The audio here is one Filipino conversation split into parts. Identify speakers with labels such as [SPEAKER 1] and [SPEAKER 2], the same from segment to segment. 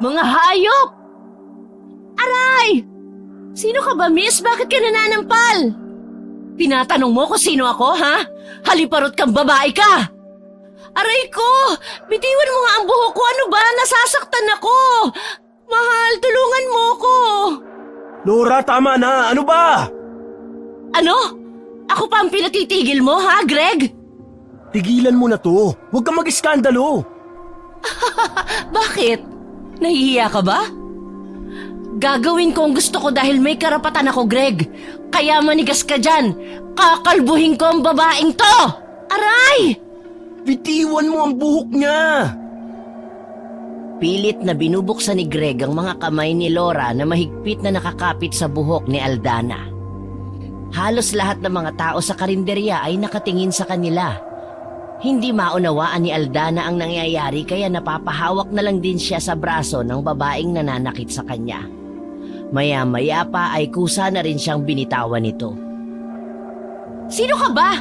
[SPEAKER 1] Mga hayop! Aray! Sino ka ba, miss? Bakit ka nananampal? Tinatanong mo kung sino ako, ha? Haliparot kang babae ka! Aray ko! Bitiwan mo nga ang buhok ko. Ano ba? Nasasaktan ako! Mahal, tulungan mo ko!
[SPEAKER 2] Laura, tama na! Ano ba?
[SPEAKER 1] Ano? Ako pa ang pinatitigil mo, ha, Greg?
[SPEAKER 2] Tigilan mo na to. Huwag kang mag-iskandalo.
[SPEAKER 1] Bakit? Nahihiya ka ba? Gagawin ko ang gusto ko dahil may karapatan ako, Greg. Kaya manigas ka dyan. Kakalbuhin ko ang babaeng to! Aray!
[SPEAKER 2] Bitiwan mo ang buhok niya.
[SPEAKER 1] Pilit na binubuksan ni Greg ang mga kamay ni Laura na mahigpit na nakakapit sa buhok ni Aldana. Halos lahat ng mga tao sa karinderya ay nakatingin sa kanila. Hindi maunawaan ni Aldana ang nangyayari kaya napapahawak na lang din siya sa braso ng babaeng nananakit sa kanya. Maya-maya pa ay kusa na rin siyang binitawan nito. Sino ka ba?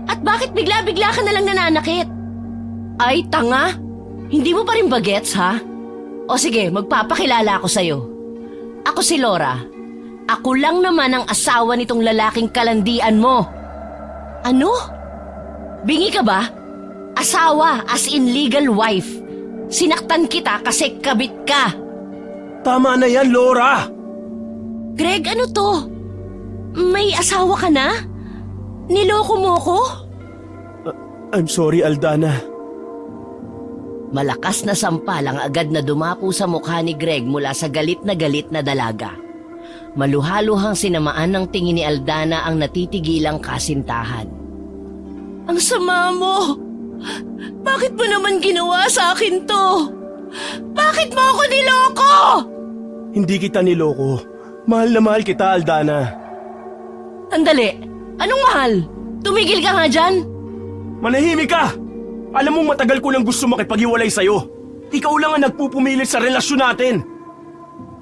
[SPEAKER 1] At bakit bigla-bigla ka na lang nananakit? Ay, tanga! Hindi mo pa rin bagets, ha? O sige, magpapakilala ako sa'yo. Ako si Laura. Ako lang naman ang asawa nitong lalaking kalandian mo. Ano? Bingi ka ba? Asawa, as in legal wife. Sinaktan kita kasi kabit ka.
[SPEAKER 2] Tama na yan, Laura.
[SPEAKER 1] Greg, ano to? May asawa ka na? Niloko mo ko?
[SPEAKER 2] I'm sorry, Aldana.
[SPEAKER 1] Malakas na sampal ang agad na dumapo sa mukha ni Greg mula sa galit na dalaga. Maluhaluhang sinamaan ng tingin ni Aldana ang natitigilang kasintahan. Ang sama mo! Bakit mo naman ginawa sa akin to? Bakit mo ako niloko?
[SPEAKER 2] Hindi kita niloko. Mahal na mahal kita, Aldana.
[SPEAKER 1] Andali, anong mahal? Tumigil ka nga dyan?
[SPEAKER 2] Manahimik ka! Alam mong matagal ko lang gusto makipag-iwalay sa'yo. Ikaw lang ang nagpupumilit sa relasyon natin.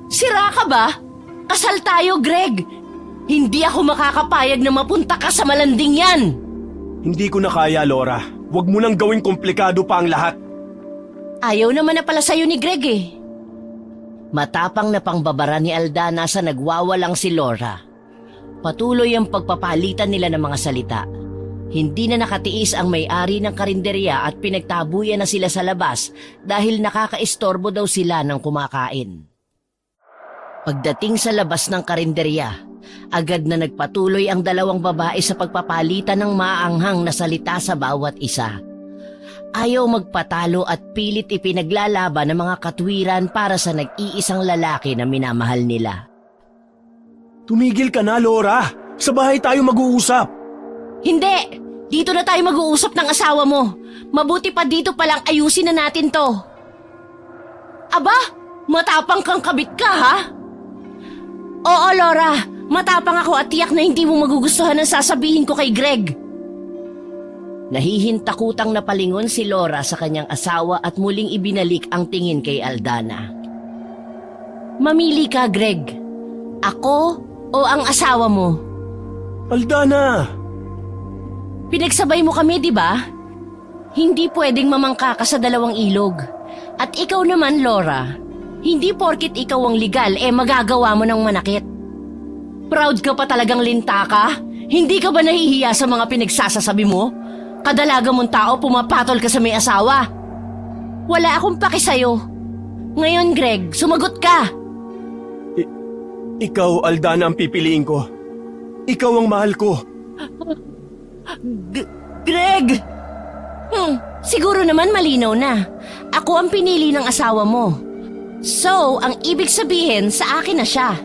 [SPEAKER 1] Sira ka ba? Kasal tayo, Greg. Hindi ako makakapayag na mapunta ka sa malanding yan.
[SPEAKER 2] Hindi ko na kaya, Laura. Huwag mo nang gawing komplikado pa ang lahat.
[SPEAKER 1] Ayaw naman na pala sa'yo ni Greg eh. Matapang na pangbabara ni Aldana sa nagwawalang si Laura. Patuloy ang pagpapalitan nila ng mga salita. Hindi na nakatiis ang may-ari ng karinderya at pinagtabuyan na sila sa labas dahil nakakaistorbo daw sila ng kumakain. Pagdating sa labas ng karinderya, agad na nagpatuloy ang dalawang babae sa pagpapalitan ng maanghang na salita sa bawat isa. Ayaw magpatalo at pilit ipinaglalaban ng mga katwiran para sa nag-iisang lalaki na minamahal nila.
[SPEAKER 2] Tumigil ka na, Laura. Sa bahay tayo mag-uusap.
[SPEAKER 1] Hindi! Dito na tayo mag-uusap ng asawa mo. Mabuti pa dito palang ayusin na natin to. Aba, matapang kang kabit ka, ha? Oo, Laura. Matapang ako at tiyak na hindi mo magugustuhan ang sasabihin ko kay Greg. Nahihintakutang napalingon si Laura sa kanyang asawa at muling ibinalik ang tingin kay Aldana. Mamili ka, Greg. Ako o ang asawa mo?
[SPEAKER 2] Aldana!
[SPEAKER 1] Pinagsabay mo kami, di ba? Hindi pwedeng mamangka ka sa dalawang ilog. At ikaw naman, Laura, hindi porkit ikaw ang legal, magagawa mo ng manakit. Proud ka pa talagang linta ka? Hindi ka ba nahihiya sa mga pinagsasasabi mo? Kadalaga mong tao pumapatol ka sa may asawa. Wala akong paki sa'yo. Ngayon, Greg, sumagot ka.
[SPEAKER 2] Ikaw, Aldana, ang pipiliin ko. Ikaw ang mahal ko.
[SPEAKER 1] Greg! Siguro naman malinaw na. Ako ang pinili ng asawa mo. So, ang ibig sabihin sa akin na siya.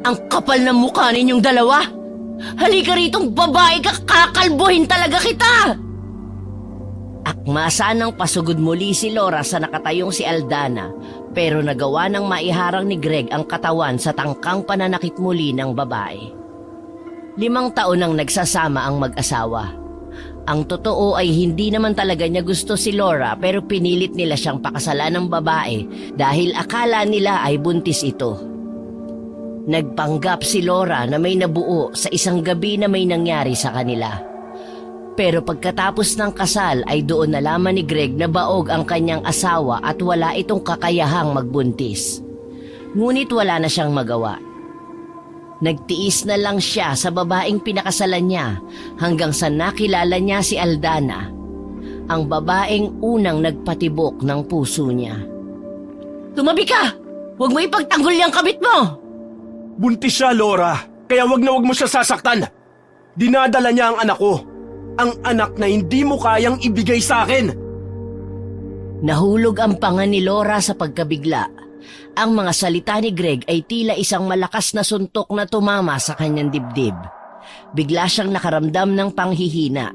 [SPEAKER 1] Ang kapal ng mukha ninyong dalawa. Halika ritong babae ka, kakalbuhin talaga kita! Akmasa ng pasugod muli si Laura sa nakatayong si Aldana, pero nagawa ng maiharang ni Greg ang katawan sa tangkang pananakit muli ng babae. 5 taon nang nagsasama ang mag-asawa. Ang totoo ay hindi naman talaga niya gusto si Laura pero pinilit nila siyang pakasalan ng babae dahil akala nila ay buntis ito. Nagpanggap si Laura na may nabuo sa isang gabi na may nangyari sa kanila. Pero pagkatapos ng kasal ay doon nalaman ni Greg na baog ang kanyang asawa at wala itong kakayahang magbuntis. Ngunit wala na siyang magawa. Nagtiis na lang siya sa babaeng pinakasalan niya hanggang sa nakilala niya si Aldana, ang babaeng unang nagpatibok ng puso niya. Tumabi ka! Huwag mo ipagtanggol yung kabit mo!
[SPEAKER 2] Buntis siya, Laura. Kaya wag na wag mo siya sasaktan. Dinadala niya ang anak ko. Ang anak na hindi mo kayang ibigay sa akin.
[SPEAKER 1] Nahulog ang panga ni Laura sa pagkabigla. Ang mga salita ni Greg ay tila isang malakas na suntok na tumama sa kanyang dibdib. Bigla siyang nakaramdam ng panghihina.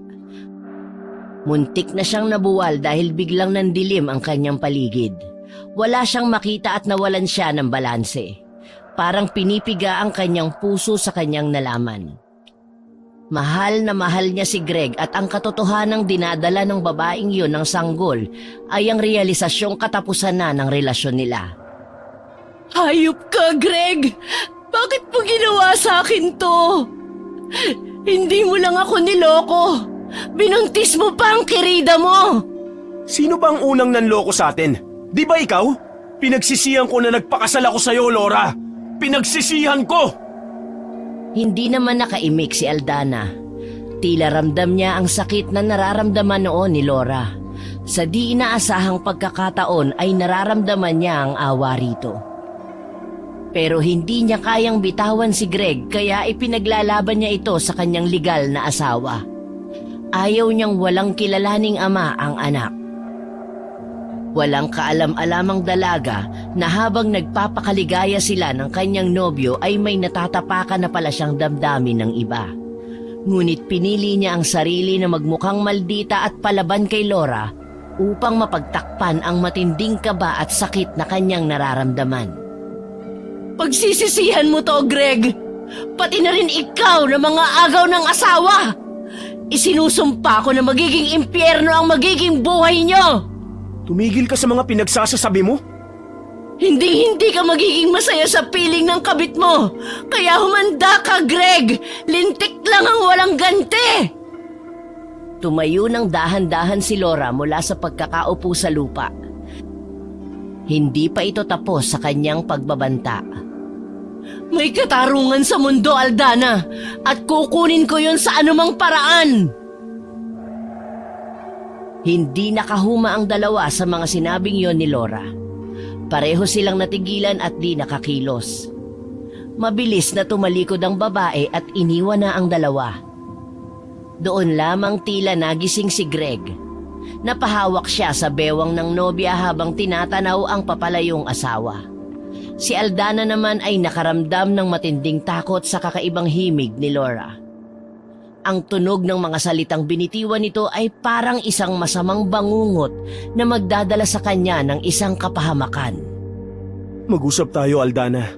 [SPEAKER 1] Muntik na siyang nabuwal dahil biglang nandilim ang kanyang paligid. Wala siyang makita at nawalan siya ng balanse. Parang pinipiga ang kanyang puso sa kanyang nalaman. Mahal na mahal niya si Greg at ang katotohanang dinadala ng babaeng yun ng sanggol ay ang realisasyong katapusan na ng relasyon nila. Hayop ka, Greg! Bakit mo ginawa sa akin to? Hindi mo lang ako niloko. Binuntis mo pa ang kirida mo.
[SPEAKER 2] Sino ba ang unang nanloko sa atin? Di ba ikaw? Pinagsisihan ko na nagpakasal ako sa'yo, Laura. Pinagsisihan ko!
[SPEAKER 1] Hindi naman nakaimik si Aldana. Tila ramdam niya ang sakit na nararamdaman noon ni Laura. Sa di inaasahang pagkakataon ay nararamdaman niya ang awa rito. Pero hindi niya kayang bitawan si Greg kaya ipinaglalaban niya ito sa kanyang legal na asawa. Ayaw niyang walang kilalaning ama ang anak. Walang kaalam-alamang dalaga na habang nagpapakaligaya sila ng kanyang nobyo ay may natatapakan na pala siyang damdamin ng iba. Ngunit pinili niya ang sarili na magmukhang maldita at palaban kay Laura upang mapagtakpan ang matinding kaba at sakit na kanyang nararamdaman. Pagsisisihan mo to, Greg! Pati na rin ikaw na mga agaw ng asawa! Isinusumpa ko na magiging impyerno ang magiging buhay niyo!
[SPEAKER 2] Tumigil ka sa mga pinagsasasabi mo?
[SPEAKER 1] Hindi ka magiging masaya sa piling ng kabit mo. Kaya humanda ka, Greg. Lintik lang ang walang ganti. Tumayo ng dahan-dahan si Laura mula sa pagkakaupo sa lupa. Hindi pa ito tapos sa kanyang pagbabanta. May katarungan sa mundo, Aldana, at kukunin ko yon sa anumang paraan. Hindi nakahuma ang dalawa sa mga sinabing yon ni Laura. Pareho silang natigilan at di nakakilos. Mabilis na tumalikod ang babae at iniwan na ang dalawa. Doon lamang tila nagising si Greg. Napahawak siya sa bewang ng nobya habang tinatanaw ang papalayong asawa. Si Aldana naman ay nakaramdam ng matinding takot sa kakaibang himig ni Laura. Ang tunog ng mga salitang binitiwan nito ay parang isang masamang bangungot na magdadala sa kanya ng isang kapahamakan.
[SPEAKER 2] Mag-usap tayo, Aldana.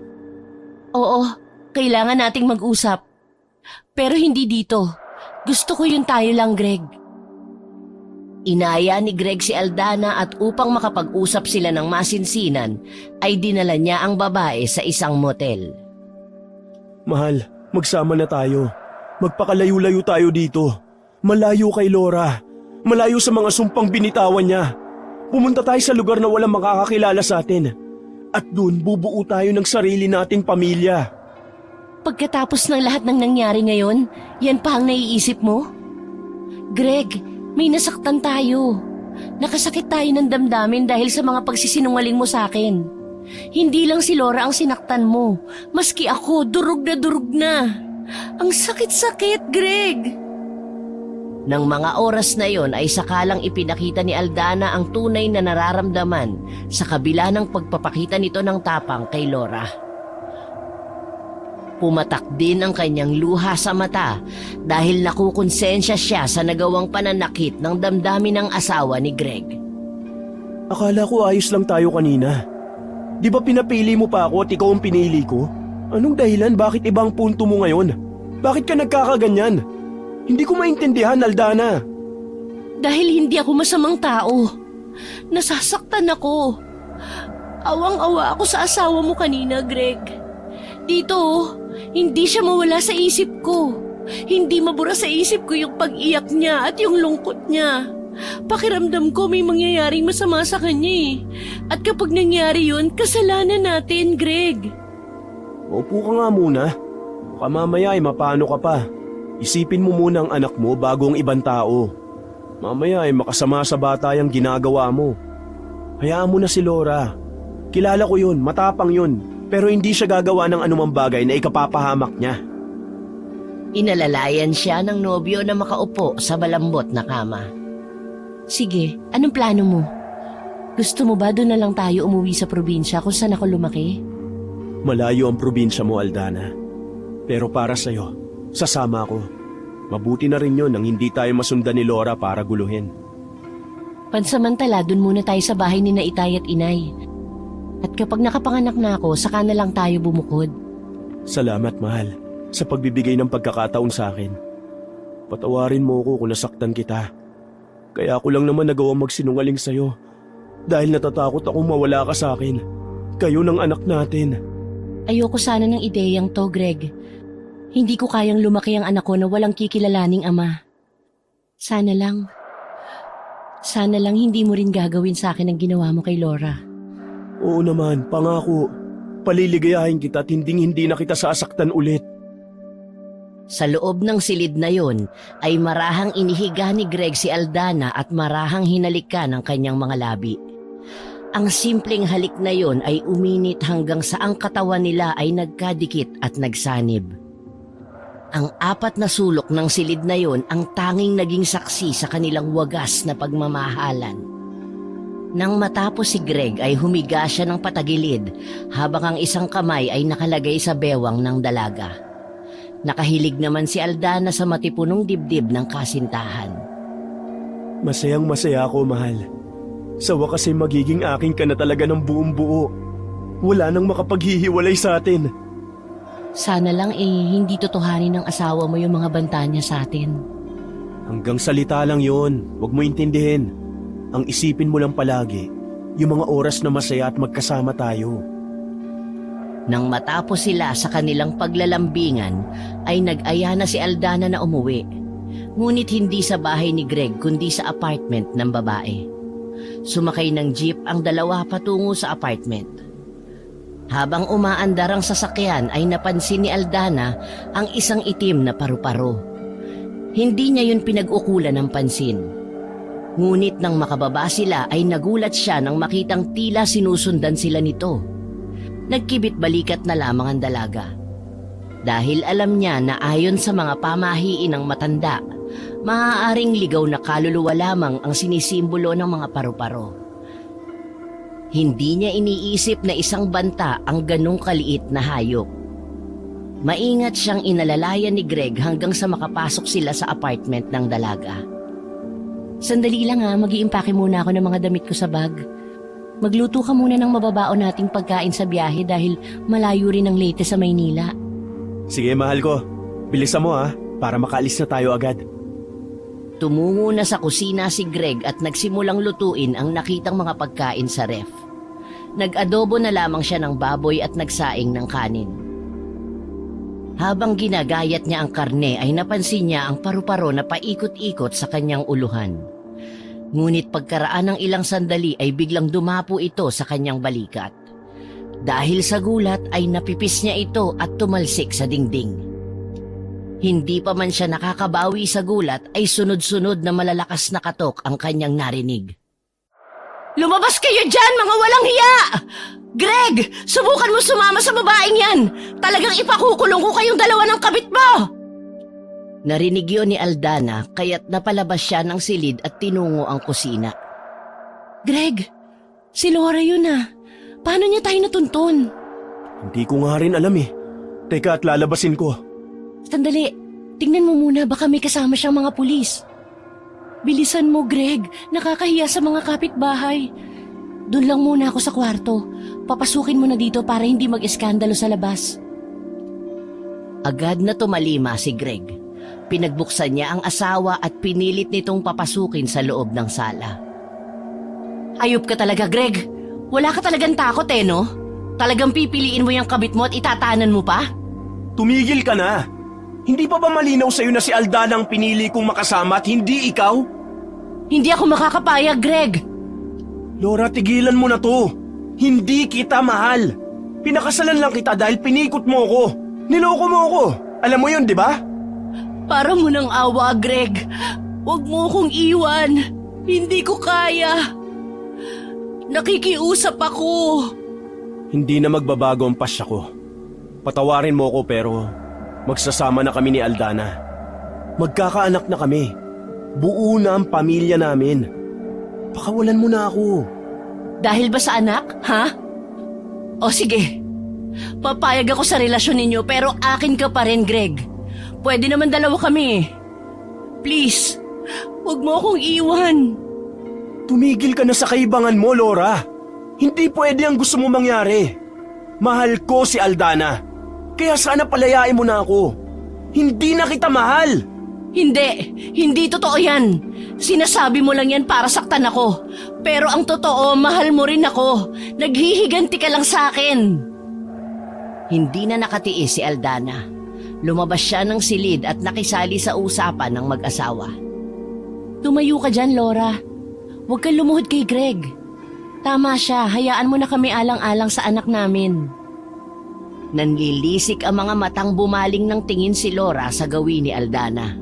[SPEAKER 1] Oo, kailangan nating mag-usap. Pero hindi dito. Gusto ko yun tayo lang, Greg. Inaya ni Greg si Aldana at upang makapag-usap sila ng masinsinan, ay dinala niya ang babae sa isang motel.
[SPEAKER 2] Mahal, magsama na tayo. Magpakalayo-layo tayo dito. Malayo kay Laura. Malayo sa mga sumpang binitawan niya. Pumunta tayo sa lugar na walang makakakilala sa atin. At doon bubuo tayo ng sarili nating pamilya.
[SPEAKER 1] Pagkatapos ng lahat ng nangyari ngayon, yan pa ang naiisip mo? Greg, may nasaktan tayo. Nakasakit tayo ng damdamin dahil sa mga pagsisinungaling mo sa akin. Hindi lang si Laura ang sinaktan mo. Maski ako, durog na durog na. Ang sakit-sakit, Greg! Nang mga oras na yon ay sakalang ipinakita ni Aldana ang tunay na nararamdaman sa kabila ng pagpapakita nito ng tapang kay Laura. Pumatak din ang kanyang luha sa mata dahil nakukonsensya siya sa nagawang pananakit ng damdamin ng asawa ni Greg.
[SPEAKER 2] Akala ko ayos lang tayo kanina. Di ba pinapili mo pa ako at ikaw ang pinili ko? Anong dahilan bakit ibang punto mo ngayon? Bakit ka nagkakaganyan? Hindi ko maintindihan, Aldana.
[SPEAKER 1] Dahil hindi ako masamang tao. Nasasaktan ako. Awang-awa ako sa asawa mo kanina, Greg. Dito, hindi siya mawala sa isip ko.
[SPEAKER 3] Hindi mabura sa isip ko yung pag-iyak niya at yung lungkot niya. Pakiramdam ko may mangyayaring masama sa kanya eh. At kapag nangyari yun, kasalanan natin, Greg.
[SPEAKER 2] Upo ka nga muna. Baka mamaya ay mapano ka pa. Isipin mo muna ang anak mo bago ang ibang tao. Mamaya ay makasama sa bata yung ginagawa mo. Hayaan mo na si Laura. Kilala ko yun, matapang yun. Pero hindi siya gagawa ng anumang bagay na ikapapahamak niya.
[SPEAKER 1] Inalalayan siya ng nobyo na makaupo sa malambot na kama.
[SPEAKER 3] Sige, anong plano mo? Gusto mo ba doon na lang tayo umuwi sa probinsya kung saan ako lumaki?
[SPEAKER 2] Malayo ang probinsya mo, Aldana. Pero para sa'yo, sasama ako. Mabuti na rin yun nang hindi tayo masundan ni Laura para guluhin.
[SPEAKER 3] Pansamantala, doon muna tayo sa bahay ni na Itay at Inay. At kapag nakapanganak na ako, saka na lang tayo bumukod.
[SPEAKER 2] Salamat, mahal, sa pagbibigay ng pagkakataon sa akin. Patawarin mo ako kung nasaktan kita. Kaya ako lang naman nagawang magsinungaling sa'yo. Dahil natatakot akong mawala ka sa akin. Kayo ng anak natin.
[SPEAKER 3] Ayoko sana ng ideyang to, Greg. Hindi ko kayang lumaki ang anak ko na walang kikilalaning ama. Sana lang hindi mo rin gagawin sa akin ang ginawa mo kay Laura.
[SPEAKER 2] Oo naman, pangako. Paliligayahin kita at hindi na kita sasaktan ulit.
[SPEAKER 1] Sa loob ng silid na yon ay marahang inihiga ni Greg si Aldana at marahang hinalikan ng kanyang mga labi. Ang simpleng halik na yon ay uminit hanggang sa ang katawan nila ay nagkadikit at nagsanib. Ang apat na sulok ng silid na yon ang tanging naging saksi sa kanilang wagas na pagmamahalan. Nang matapos si Greg ay humiga siya ng patagilid habang ang isang kamay ay nakalagay sa bewang ng dalaga. Nakahilig naman si Aldana sa matipunong dibdib ng kasintahan.
[SPEAKER 2] Masayang masaya ako, mahal. Sa wakas ay magiging aking ka na talaga ng buong buo. Wala nang makapaghihiwalay sa atin.
[SPEAKER 3] Sana lang hindi totohanin ng asawa mo yung mga banta niya sa atin.
[SPEAKER 2] Hanggang salita lang yon, huwag mo intindihin. Ang isipin mo lang palagi, yung mga oras na masaya at magkasama tayo.
[SPEAKER 1] Nang matapos sila sa kanilang paglalambingan, ay nag-aya na si Aldana na umuwi. Ngunit hindi sa bahay ni Greg kundi sa apartment ng babae. Sumakay ng jeep ang dalawa patungo sa apartment. Habang umaandar ang sasakyan ay napansin ni Aldana ang isang itim na paru-paro. Hindi niya yun pinag-ukulan ng pansin. Ngunit nang makababa sila ay nagulat siya nang makitang tila sinusundan sila nito. Nagkibit balikat na lamang ang dalaga. Dahil alam niya na ayon sa mga pamahiin ng matanda, maaaring ligaw na kaluluwa lamang ang sinisimbolo ng mga paru-paro. Hindi niya iniisip na isang banta ang ganong kaliit na hayop. Maingat siyang inalalayan ni Greg hanggang sa makapasok sila sa apartment ng dalaga.
[SPEAKER 3] Sandali lang mag-iimpake muna ako ng mga damit ko sa bag. Magluto ka muna ng mababaon nating pagkain sa biyahe dahil malayo rin ang Leyte sa Maynila.
[SPEAKER 2] Sige, mahal ko. Bilisan mo para makaalis na tayo agad.
[SPEAKER 1] Tumungo na sa kusina si Greg at nagsimulang lutuin ang nakitang mga pagkain sa ref. Nag-adobo na lamang siya ng baboy at nagsaing ng kanin. Habang ginagayat niya ang karne ay napansin niya ang paru-paro na paikot-ikot sa kanyang uluhan. Ngunit pagkaraan ng ilang sandali ay biglang dumapo ito sa kanyang balikat. Dahil sa gulat ay napipis niya ito at tumalsik sa dingding. Hindi pa man siya nakakabawi sa gulat ay sunod-sunod na malalakas na katok ang kanyang narinig.
[SPEAKER 3] Lumabas kayo dyan, mga walang hiya! Greg, subukan mo sumama sa babaeng yan! Talagang ipakukulong ko kayong dalawa ng kabit mo!
[SPEAKER 1] Narinig yun ni Aldana kaya't napalabas siya ng silid at tinungo ang kusina.
[SPEAKER 3] Greg, si Laura yun Paano niya tayo natuntun?
[SPEAKER 2] Hindi ko nga rin alam Teka at lalabasin ko.
[SPEAKER 3] Sandali, tingnan mo muna baka may kasama siyang mga pulis. Bilisan mo, Greg. Nakakahiya sa mga kapitbahay. Doon lang muna ako sa kwarto. Papasukin mo na dito para hindi mag-eskandalo sa labas.
[SPEAKER 1] Agad na tumalima si Greg. Pinagbuksan niya ang asawa at pinilit nitong papasukin sa loob ng sala.
[SPEAKER 3] Hayop ka talaga, Greg. Wala ka talagang takot no? Talagang pipiliin mo yung kabit mo at itatanan mo pa?
[SPEAKER 2] Tumigil ka na! Hindi pa ba malinaw sa'yo na si Aldana ang pinili kong makasama at hindi ikaw?
[SPEAKER 3] Hindi ako makakapayag, Greg.
[SPEAKER 2] Laura, tigilan mo na to. Hindi kita mahal. Pinakasalan lang kita dahil pinikot mo ko. Niloko mo ako. Alam mo yun, di ba?
[SPEAKER 3] Para mo ng awa, Greg. Huwag mo akong iwan. Hindi ko kaya. Nakikiusap ako.
[SPEAKER 2] Hindi na magbabago ang pasya ko. Patawarin mo ko pero magsasama na kami ni Aldana. Magkakaanak na kami. Buo na ang pamilya namin. Pakawalan mo na ako.
[SPEAKER 3] Dahil ba sa anak, ha? O sige. Papayag ako sa relasyon ninyo pero akin ka pa rin, Greg. Pwede naman dalawa kami. Please, huwag mo akong iwan.
[SPEAKER 2] Tumigil ka na sa kaibangan mo, Laura. Hindi pwede ang gusto mo mangyari. Mahal ko si Aldana. Kaya sana palayain mo na ako. Hindi na kita mahal.
[SPEAKER 3] Hindi totoo yan. Sinasabi mo lang yan para saktan ako. Pero ang totoo, mahal mo rin ako. Naghihiganti ka lang sa akin.
[SPEAKER 1] Hindi na nakatiis si Aldana. Lumabas siya ng silid at nakisali sa usapan ng mag-asawa.
[SPEAKER 3] Tumayo ka dyan, Laura. Huwag kang lumuhod kay Greg. Tama siya, hayaan mo na kami alang-alang sa anak namin.
[SPEAKER 1] Nanlilisik ang mga matang bumaling ng tingin si Laura sa gawin ni Aldana.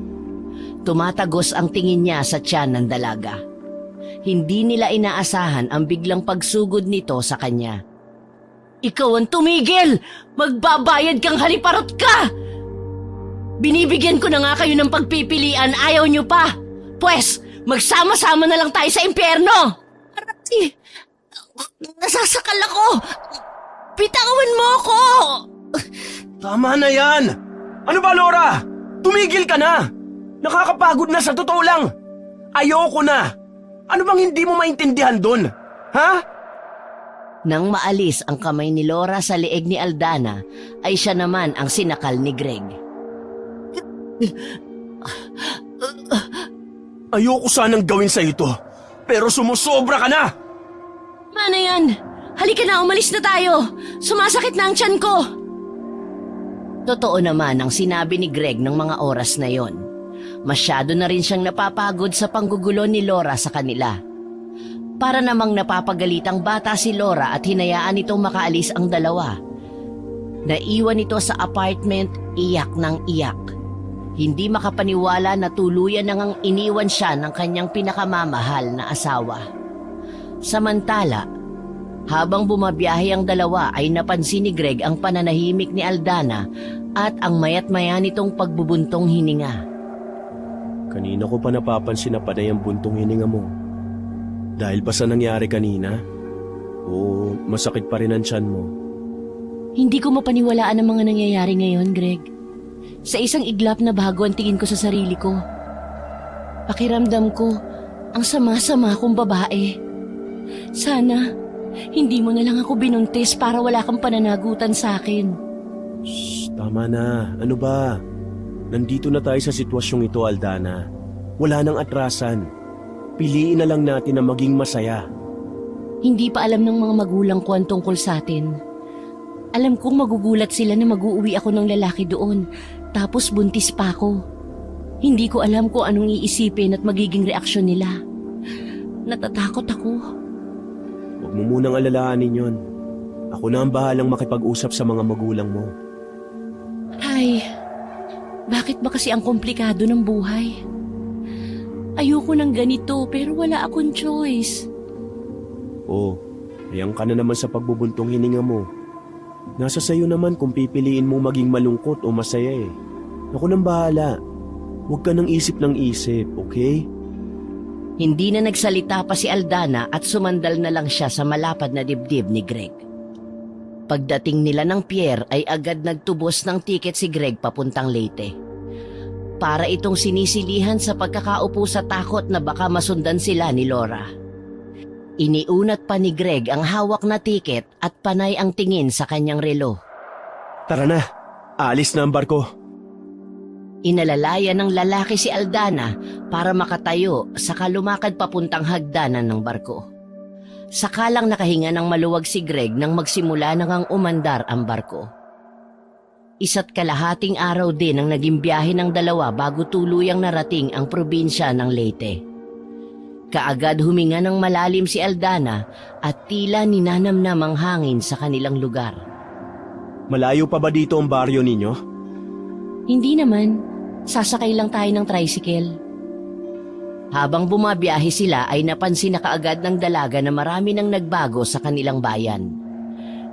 [SPEAKER 1] Tumatagos ang tingin niya sa tiyan ng dalaga. Hindi nila inaasahan ang biglang pagsugod nito sa kanya.
[SPEAKER 3] Ikaw ang tumigil! Magbabayad kang haliparot ka! Binibigyan ko na nga kayo ng pagpipilian, ayaw nyo pa! Pwes, magsama-sama na lang tayo sa impyerno! Arati! Nasasakal ako! Bitawan mo ako!
[SPEAKER 2] Tama na yan! Ano ba, Laura? Tumigil ka na! Nakakapagod na sa totoo lang! Ayoko na! Ano bang hindi mo maintindihan doon? Ha?
[SPEAKER 1] Nang maalis ang kamay ni Laura sa leeg ni Aldana, ay siya naman ang sinakal ni Greg.
[SPEAKER 2] Ayoko sanang gawin sa ito, pero sumusobra ka na!
[SPEAKER 3] Ano yan? Halika na, umalis na tayo! Sumasakit na ang tiyan ko!
[SPEAKER 1] Totoo naman ang sinabi ni Greg ng mga oras na yon. Masyado na rin siyang napapagod sa panggugulo ni Laura sa kanila. Para namang napapagalitang bata si Laura at hinayaan nitong makaalis ang dalawa. Naiwan ito sa apartment, iyak ng iyak. Hindi makapaniwala na tuluyan nang iniwan siya ng kanyang pinakamamahal na asawa. Samantala, habang bumabiyahe ang dalawa ay napansin ni Greg ang pananahimik ni Aldana at ang mayat-maya nitong pagbubuntong hininga.
[SPEAKER 2] Kanina ko pa napapansin na panay ang buntong hininga mo. Dahil ba sa nangyari kanina? O masakit pa rin ang tiyan mo?
[SPEAKER 3] Hindi ko mapaniwalaan ang mga nangyayari ngayon, Greg. Sa isang iglap na bago ang tingin ko sa sarili ko. Pakiramdam ko, ang sama-sama kong babae. Sana, hindi mo na lang ako binuntis para wala kang pananagutan sa akin.
[SPEAKER 2] Shh, tama na. Ano ba? Nandito na tayo sa sitwasyong ito, Aldana. Wala nang atrasan. Piliin na lang natin na maging masaya.
[SPEAKER 3] Hindi pa alam ng mga magulang ko ang tungkol sa atin. Alam kong magugulat sila na mag-uuwi ako ng lalaki doon, tapos buntis pa ako. Hindi ko alam kung anong iisipin at magiging reaksyon nila. Natatakot ako.
[SPEAKER 2] Huwag mo munang alalahanin yon. Ako na ang bahalang makipag-usap sa mga magulang mo.
[SPEAKER 3] Ay, bakit ba kasi ang komplikado ng buhay? Ayoko ng ganito pero wala akong choice.
[SPEAKER 2] Oh, hayang ka na naman sa pagbubuntong hininga mo. Nasa sayo naman kung pipiliin mo maging malungkot o masaya eh. Ako nang bahala. Huwag ka nang isip ng isip, okay?
[SPEAKER 1] Hindi na nagsalita pa si Aldana at sumandal na lang siya sa malapad na dibdib ni Greg. Pagdating nila ng pier ay agad nagtubos ng tiket si Greg papuntang Leyte. Para itong sinisilihan sa pagkakaupo sa takot na baka masundan sila ni Laura. Iniunat pa ni Greg ang hawak na tiket at panay ang tingin sa kanyang relo.
[SPEAKER 2] Tara na, aalis na ang barko.
[SPEAKER 1] Inalalaya ng lalaki si Aldana para makatayo saka lumakad papuntang hagdanan ng barko. Sakalang nakahinga ng maluwag si Greg nang magsimula nang umandar ang barko. 1.5 araw din ang naging biyahe ng dalawa bago tuluyang narating ang probinsya ng Leyte. Kaagad huminga ng malalim si Aldana at tila ninanamnam ang hangin sa kanilang lugar.
[SPEAKER 2] Malayo pa ba dito ang baryo ninyo?
[SPEAKER 3] Hindi naman. Sasakay lang tayo ng tricycle.
[SPEAKER 1] Habang bumabiyahe sila ay napansin na kaagad ng dalaga na marami nang nagbago sa kanilang bayan.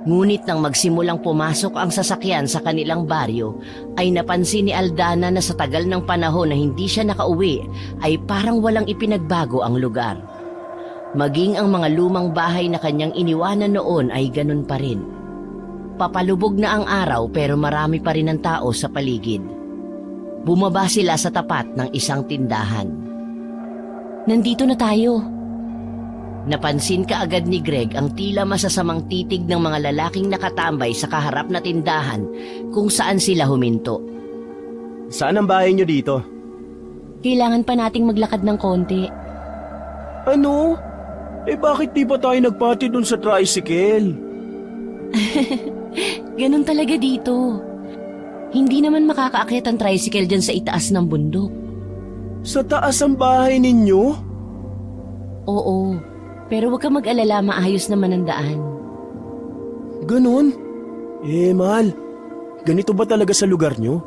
[SPEAKER 1] Ngunit nang magsimulang pumasok ang sasakyan sa kanilang baryo, ay napansin ni Aldana na sa tagal ng panahon na hindi siya nakauwi ay parang walang ipinagbago ang lugar. Maging ang mga lumang bahay na kanyang iniwanan noon ay ganun pa rin. Papalubog na ang araw pero marami pa rin ang tao sa paligid. Bumaba sila sa tapat ng isang tindahan.
[SPEAKER 3] Nandito na tayo.
[SPEAKER 1] Napansin kaagad ni Greg ang tila masasamang titig ng mga lalaking nakatambay sa kaharap na tindahan kung saan sila huminto.
[SPEAKER 2] Saan ang bahay nyo dito?
[SPEAKER 3] Kailangan pa nating maglakad ng konti.
[SPEAKER 2] Ano? Bakit di ba tayo nagpati dun sa tricycle?
[SPEAKER 3] Ganun talaga dito. Hindi naman makakaakyat ang tricycle dyan sa itaas ng bundok.
[SPEAKER 2] Sa taas ang bahay ninyo?
[SPEAKER 3] Oo, pero huwag kang mag-alala, maayos naman ang daan.
[SPEAKER 2] Ganun? Mahal, ganito ba talaga sa lugar nyo?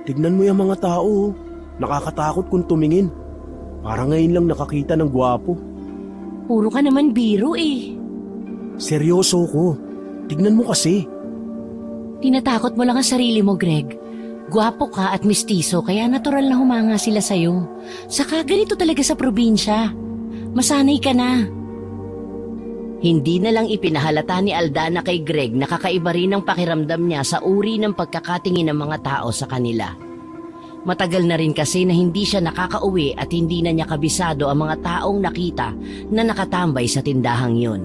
[SPEAKER 2] Tignan mo yung mga tao, nakakatakot kung tumingin. Parang ngayon lang nakakita ng gwapo.
[SPEAKER 3] Puro ka naman biro eh.
[SPEAKER 2] Seryoso ko, tignan mo kasi.
[SPEAKER 3] Tinatakot mo lang ang sarili mo, Greg. Gwapo ka at mistiso kaya natural na humanga sila sa'yo. Saka ganito talaga sa probinsya. Masanay ka na.
[SPEAKER 1] Hindi na lang ipinahalata ni Aldana kay Greg na kakaiba rin ang pakiramdam niya sa uri ng pagkakatingin ng mga tao sa kanila. Matagal na rin kasi na hindi siya nakakauwi at hindi na niya kabisado ang mga taong nakita na nakatambay sa tindahang yun.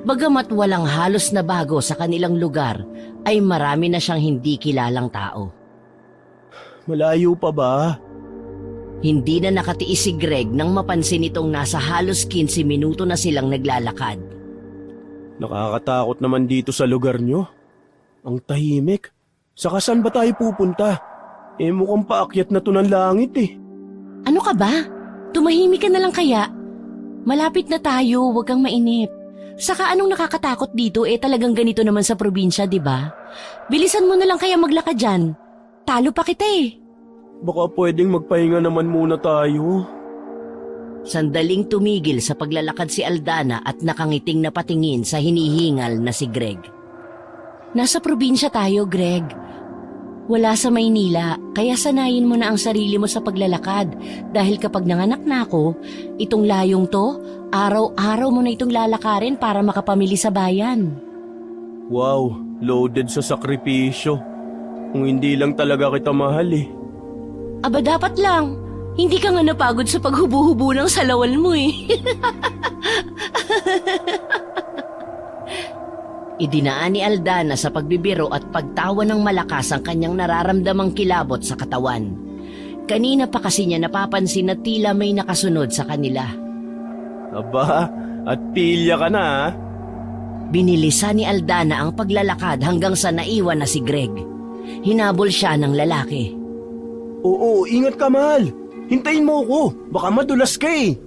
[SPEAKER 1] Bagamat walang halos na bago sa kanilang lugar, ay marami na siyang hindi kilalang tao.
[SPEAKER 2] Malayo pa ba?
[SPEAKER 1] Hindi na nakatiis si Greg nang mapansin itong nasa halos 15 minuto na silang naglalakad.
[SPEAKER 2] Nakakatakot naman dito sa lugar nyo. Ang tahimik. Saka saan ba tayo pupunta? Mukhang paakyat na to ng langit eh.
[SPEAKER 3] Ano ka ba? Tumahimik ka na lang kaya? Malapit na tayo, huwag kang mainip. Saka anong nakakatakot dito talagang ganito naman sa probinsya, di ba? Bilisan mo na lang kaya maglakad dyan. Talo pa kita eh.
[SPEAKER 2] Baka pwedeng magpahinga naman muna tayo.
[SPEAKER 1] Sandaling tumigil sa paglalakad si Aldana at nakangiting na patingin sa hinihingal na si Greg.
[SPEAKER 3] Nasa probinsya tayo, Greg. Wala sa Maynila, kaya sanayin mo na ang sarili mo sa paglalakad dahil kapag nanganak na ako, itong layong to, araw-araw mo na itong lalakarin para makapamili sa bayan.
[SPEAKER 2] Wow, loaded sa sakripisyo. Kung hindi lang talaga kita mahal eh.
[SPEAKER 3] Aba dapat lang, hindi ka nga napagod sa paghubo-hubo ng salawal mo eh.
[SPEAKER 1] Idinaan ni Aldana sa pagbibiro at pagtawa ng malakas ang kanyang nararamdamang kilabot sa katawan. Kanina pa kasi niya napapansin na tila may nakasunod sa kanila.
[SPEAKER 2] Aba, at pilya ka na ha?
[SPEAKER 1] Binilisan ni Aldana ang paglalakad hanggang sa naiwan na si Greg. Hinabol siya ng lalaki.
[SPEAKER 2] Oo, ingat ka mahal. Hintayin mo ako, baka madulas ka eh.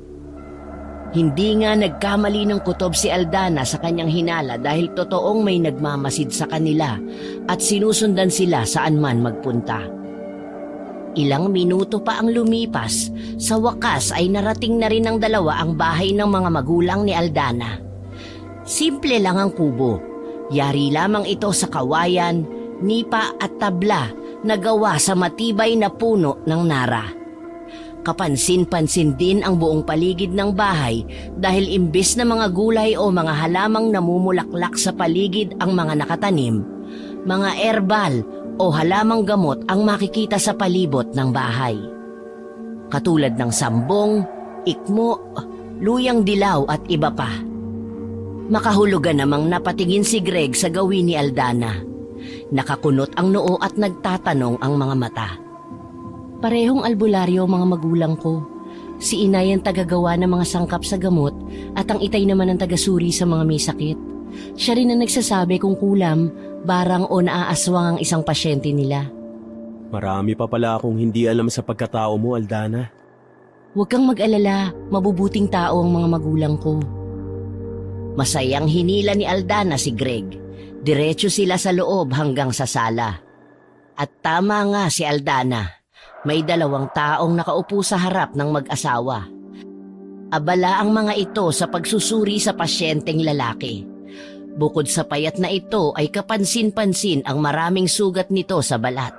[SPEAKER 1] Hindi nga nagkamali ng kutob si Aldana sa kanyang hinala dahil totoong may nagmamasid sa kanila at sinusundan sila saan man magpunta. Ilang minuto pa ang lumipas, sa wakas ay narating na rin ng dalawa ang bahay ng mga magulang ni Aldana. Simple lang ang kubo, yari lamang ito sa kawayan, nipa at tabla na gawa sa matibay na puno ng nara. Kapansin-pansin din ang buong paligid ng bahay dahil imbes na mga gulay o mga halamang namumulaklak sa paligid ang mga nakatanim, mga herbal o halamang gamot ang makikita sa palibot ng bahay. Katulad ng sambong, ikmo, luyang dilaw at iba pa. Makahulugan namang napatingin si Greg sa gawin ni Aldana. Nakakunot ang noo at nagtatanong ang mga mata.
[SPEAKER 3] Parehong albularyo ang mga magulang ko. Si inay ang tagagawa ng mga sangkap sa gamot at ang itay naman ang tagasuri sa mga may sakit. Siya rin ang nagsasabi kung kulam, barang o naaaswang ang isang pasyente nila.
[SPEAKER 2] Marami pa pala akong hindi alam sa pagkatao mo, Aldana.
[SPEAKER 3] Huwag kang mag-alala, mabubuting tao ang mga magulang ko.
[SPEAKER 1] Masayang hinila ni Aldana si Greg. Diretso sila sa loob hanggang sa sala. At tama nga si Aldana. May 2 taong nakaupo sa harap ng mag-asawa. Abala ang mga ito sa pagsusuri sa pasyenteng lalaki. Bukod sa payat na ito ay kapansin-pansin ang maraming sugat nito sa balat.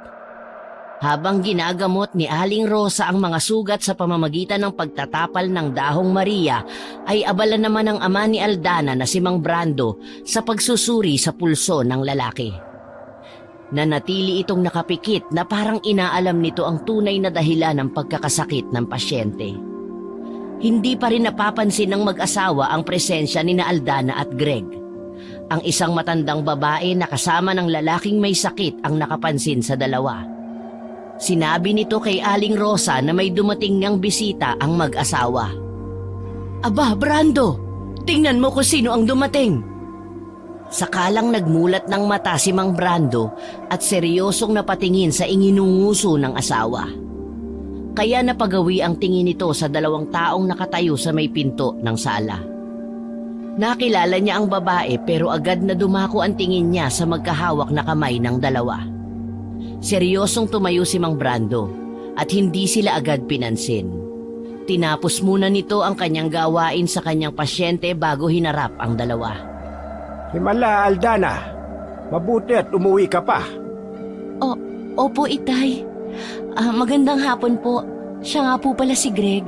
[SPEAKER 1] Habang ginagamot ni Aling Rosa ang mga sugat sa pamamagitan ng pagtatapal ng dahong Maria, ay abala naman ang ama ni Aldana na si Mang Brando sa pagsusuri sa pulso ng lalaki. Nanatili itong nakapikit na parang inaalam nito ang tunay na dahilan ng pagkakasakit ng pasyente. Hindi pa rin napapansin ng mag-asawa ang presensya ni na Aldana at Greg. Ang isang matandang babae na kasama ng lalaking may sakit ang nakapansin sa dalawa. Sinabi nito kay Aling Rosa na may dumating ngang bisita ang mag-asawa.
[SPEAKER 3] Aba, Brando! Tingnan mo kung sino ang dumating!
[SPEAKER 1] Sakalang nagmulat ng mata si Mang Brando at seryosong napatingin sa inginunguso ng asawa. Kaya napagawi ang tingin nito sa 2 taong nakatayo sa may pinto ng sala. Nakilala niya ang babae pero agad na dumako ang tingin niya sa magkahawak na kamay ng dalawa. Seryosong tumayo si Mang Brando at hindi sila agad pinansin. Tinapos muna nito ang kanyang gawain sa kanyang pasyente bago hinarap ang dalawa.
[SPEAKER 4] Himala, Aldana. Mabuti at umuwi ka pa.
[SPEAKER 3] Opo, Itay. Magandang hapon po. Siya nga po pala si Greg.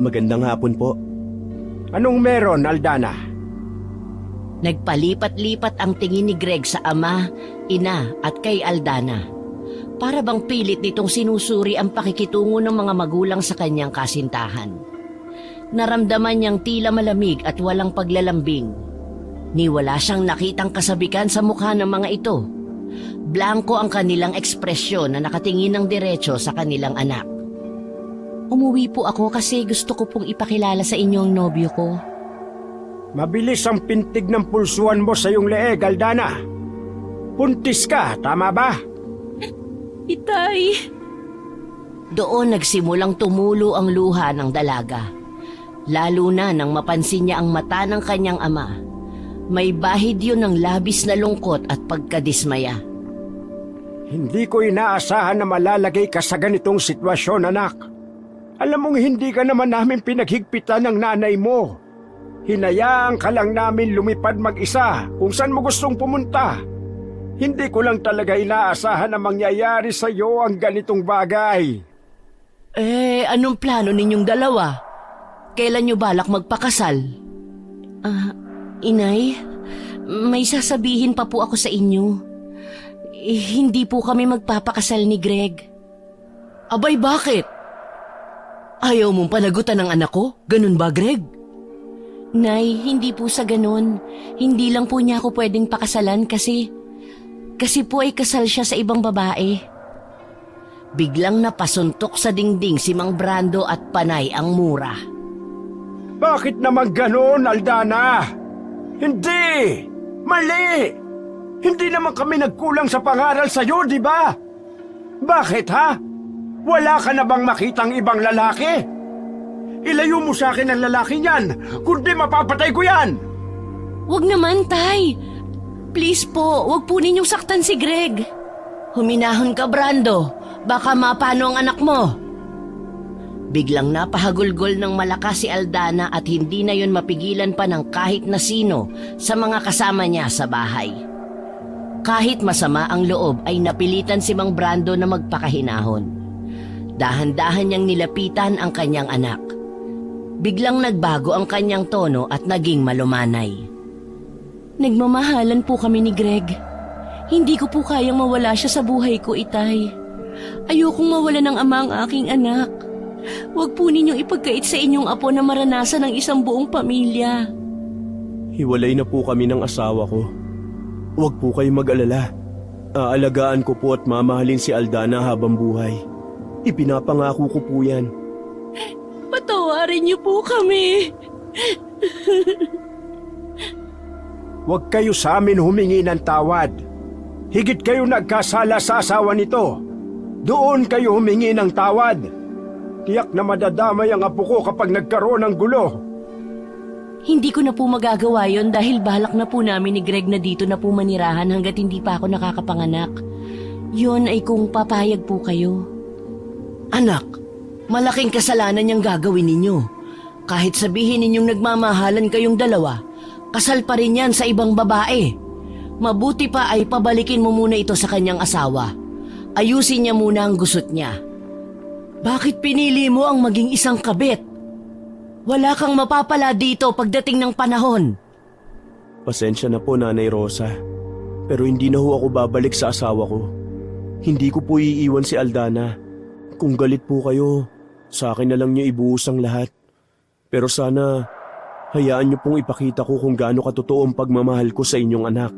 [SPEAKER 2] Magandang hapon po.
[SPEAKER 4] Anong meron, Aldana?
[SPEAKER 1] Nagpalipat-lipat ang tingin ni Greg sa ama, ina at kay Aldana. Para bang pilit nitong sinusuri ang pakikitungo ng mga magulang sa kanyang kasintahan. Naramdaman niyang tila malamig at walang paglalambing. Ni wala siyang nakitang kasabikan sa mukha ng mga ito. Blanko ang kanilang ekspresyon na nakatingin ng diretso sa kanilang anak.
[SPEAKER 3] Umuwi po ako kasi gusto ko pong ipakilala sa inyo ang nobyo ko.
[SPEAKER 4] Mabilis ang pintig ng pulsuan mo sa iyong leeg, Aldana. Puntis ka, tama ba?
[SPEAKER 3] Itay!
[SPEAKER 1] Doon nagsimulang tumulo ang luha ng dalaga. Lalo na nang mapansin niya ang mata ng kanyang ama. May bahid yun ng labis na lungkot at pagkadismaya.
[SPEAKER 4] Hindi ko inaasahan na malalagay ka sa ganitong sitwasyon, anak. Alam mong hindi ka naman namin pinaghigpitan ng nanay mo. Hinayaan ka lang namin lumipad mag-isa kung saan mo gustong pumunta. Hindi ko lang talaga inaasahan na mangyayari sa iyo ang ganitong bagay.
[SPEAKER 3] Anong plano ninyong dalawa? Kailan nyo balak magpakasal? Inay, may sasabihin pa po ako sa inyo. Hindi po kami magpapakasal ni Greg.
[SPEAKER 5] Abay, bakit? Ayaw mong panagutan ng anak ko? Ganun ba, Greg?
[SPEAKER 3] Nay, hindi po sa ganun. Hindi lang po niya ako pwedeng pakasalan kasi po ay kasal siya sa ibang babae.
[SPEAKER 1] Biglang napasuntok sa dingding si Mang Brando at panay ang mura.
[SPEAKER 4] Bakit naman ganon, Aldana? Hindi! Mali! Hindi naman kami nagkulang sa pangaral sa iyo, di ba? Bakit, ha? Wala ka na bang makitang ibang lalaki? Ilayo mo sa akin ang lalaki niyan, kundi mapapatay ko yan!
[SPEAKER 3] Wag naman, Tay. Please po, wag po ninyong saktan si Greg.
[SPEAKER 1] Huminahon ka, Brando. Baka mapano ang anak mo. Biglang napahagulgol ng malakas si Aldana at hindi na yon mapigilan pa ng kahit na sino sa mga kasama niya sa bahay. Kahit masama ang loob ay napilitan si Mang Brando na magpakahinahon. Dahan-dahan niyang nilapitan ang kanyang anak. Biglang nagbago ang kanyang tono at naging malumanay.
[SPEAKER 3] Nagmamahalan po kami ni Greg. Hindi ko po kayang mawala siya sa buhay ko, Itay. Ayokong mawala ng ama ang aking anak. Huwag po ninyong ipagkait sa inyong apo na maranasan ng isang buong pamilya.
[SPEAKER 2] Hiwalay na po kami ng asawa ko. Huwag po kayong mag-alala. Aalagaan ko po at mamahalin si Aldana habang buhay. Ipinapangako ko po yan.
[SPEAKER 3] Patawarin niyo po kami.
[SPEAKER 4] Huwag kayo sa amin humingi ng tawad. higit kayo nagkasala sa asawa nito. Doon kayo humingi ng tawad. Tiyak na madadamay ang apo ko kapag nagkaroon ng gulo.
[SPEAKER 3] Hindi ko na po magagawa yon dahil balak na po namin ni Greg na dito na po manirahan hanggat hindi pa ako nakakapanganak. Yon ay kung papayag po kayo.
[SPEAKER 5] Anak, malaking kasalanan niyang gagawin ninyo. Kahit sabihin ninyong nagmamahalan kayong dalawa, kasal pa rin yan sa ibang babae. Mabuti pa ay pabalikin mo muna ito sa kanyang asawa. Ayusin niya muna ang gusot niya. Bakit pinili mo ang maging isang kabit? Wala kang mapapala dito pagdating ng panahon.
[SPEAKER 2] Pasensya na po, Nanay Rosa. Pero hindi na ho ako babalik sa asawa ko. Hindi ko po iiwan si Aldana. Kung galit po kayo, sa akin na lang niyo ibuhos ang lahat. Pero sana, hayaan niyo pong ipakita ko kung gaano katotoo ang pagmamahal ko sa inyong anak.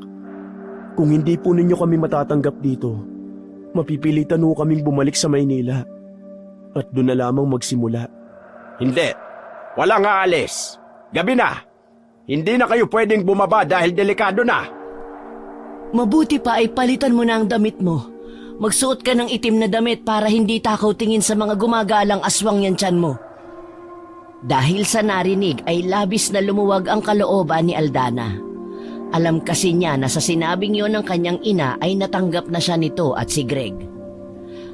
[SPEAKER 2] Kung hindi po ninyo kami matatanggap dito, mapipilitan ho kaming bumalik sa Maynila. At doon na lamang magsimula.
[SPEAKER 4] Hindi. Walang aalis. Gabi na. Hindi na kayo pwedeng bumaba dahil delikado na.
[SPEAKER 5] Mabuti pa ay palitan mo na ang damit mo. Magsuot ka ng itim na damit para hindi takaw tingin sa mga gumagalang aswang yan tiyan mo.
[SPEAKER 1] Dahil sa narinig ay labis na lumuwag ang kalooban ni Aldana. Alam kasi niya na sa sinabing yon ng kanyang ina ay natanggap na siya nito at si Greg.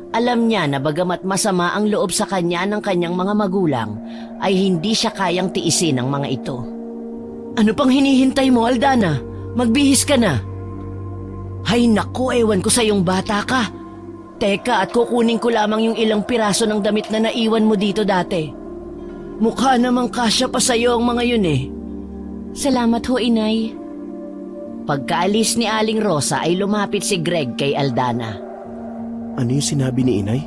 [SPEAKER 1] Alam niya na bagamat masama ang loob sa kanya ng kanyang mga magulang, ay hindi siya kayang tiisin ang mga ito.
[SPEAKER 5] Ano pang hinihintay mo, Aldana? Magbihis ka na. Hay naku, ewan ko sa iyong bata ka. Teka, at kukunin ko lamang yung ilang piraso ng damit na naiwan mo dito dati. Mukha namang kasya pa sa iyo ang mga yun eh.
[SPEAKER 3] Salamat ho, Inay.
[SPEAKER 1] Pagkaalis ni Aling Rosa ay lumapit si Greg kay Aldana.
[SPEAKER 2] Ano yung sinabi ni Inay?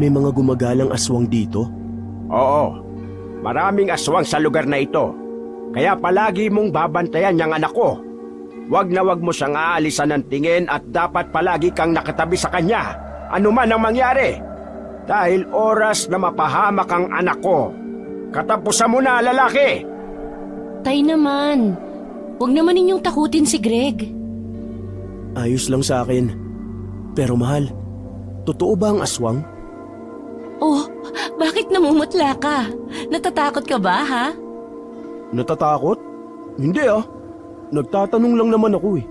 [SPEAKER 2] May mga gumagalang aswang dito?
[SPEAKER 4] Oo. Maraming aswang sa lugar na ito. Kaya palagi mong babantayan niyang anak ko. Wag na wag mo siyang aalisan ng tingin at dapat palagi kang nakatabi sa kanya. Ano man ang mangyari. Dahil oras na mapahamak ang anak ko. Katapusan mo na, lalaki!
[SPEAKER 3] Tay naman. Huwag naman ninyong takutin si Greg.
[SPEAKER 2] Ayos lang sa akin. Pero mahal, totoo ba ang aswang?
[SPEAKER 3] Oh, bakit namumutla ka? Natatakot ka ba, ha?
[SPEAKER 2] Natatakot? Hindi ah. Nagtatanong lang naman ako eh.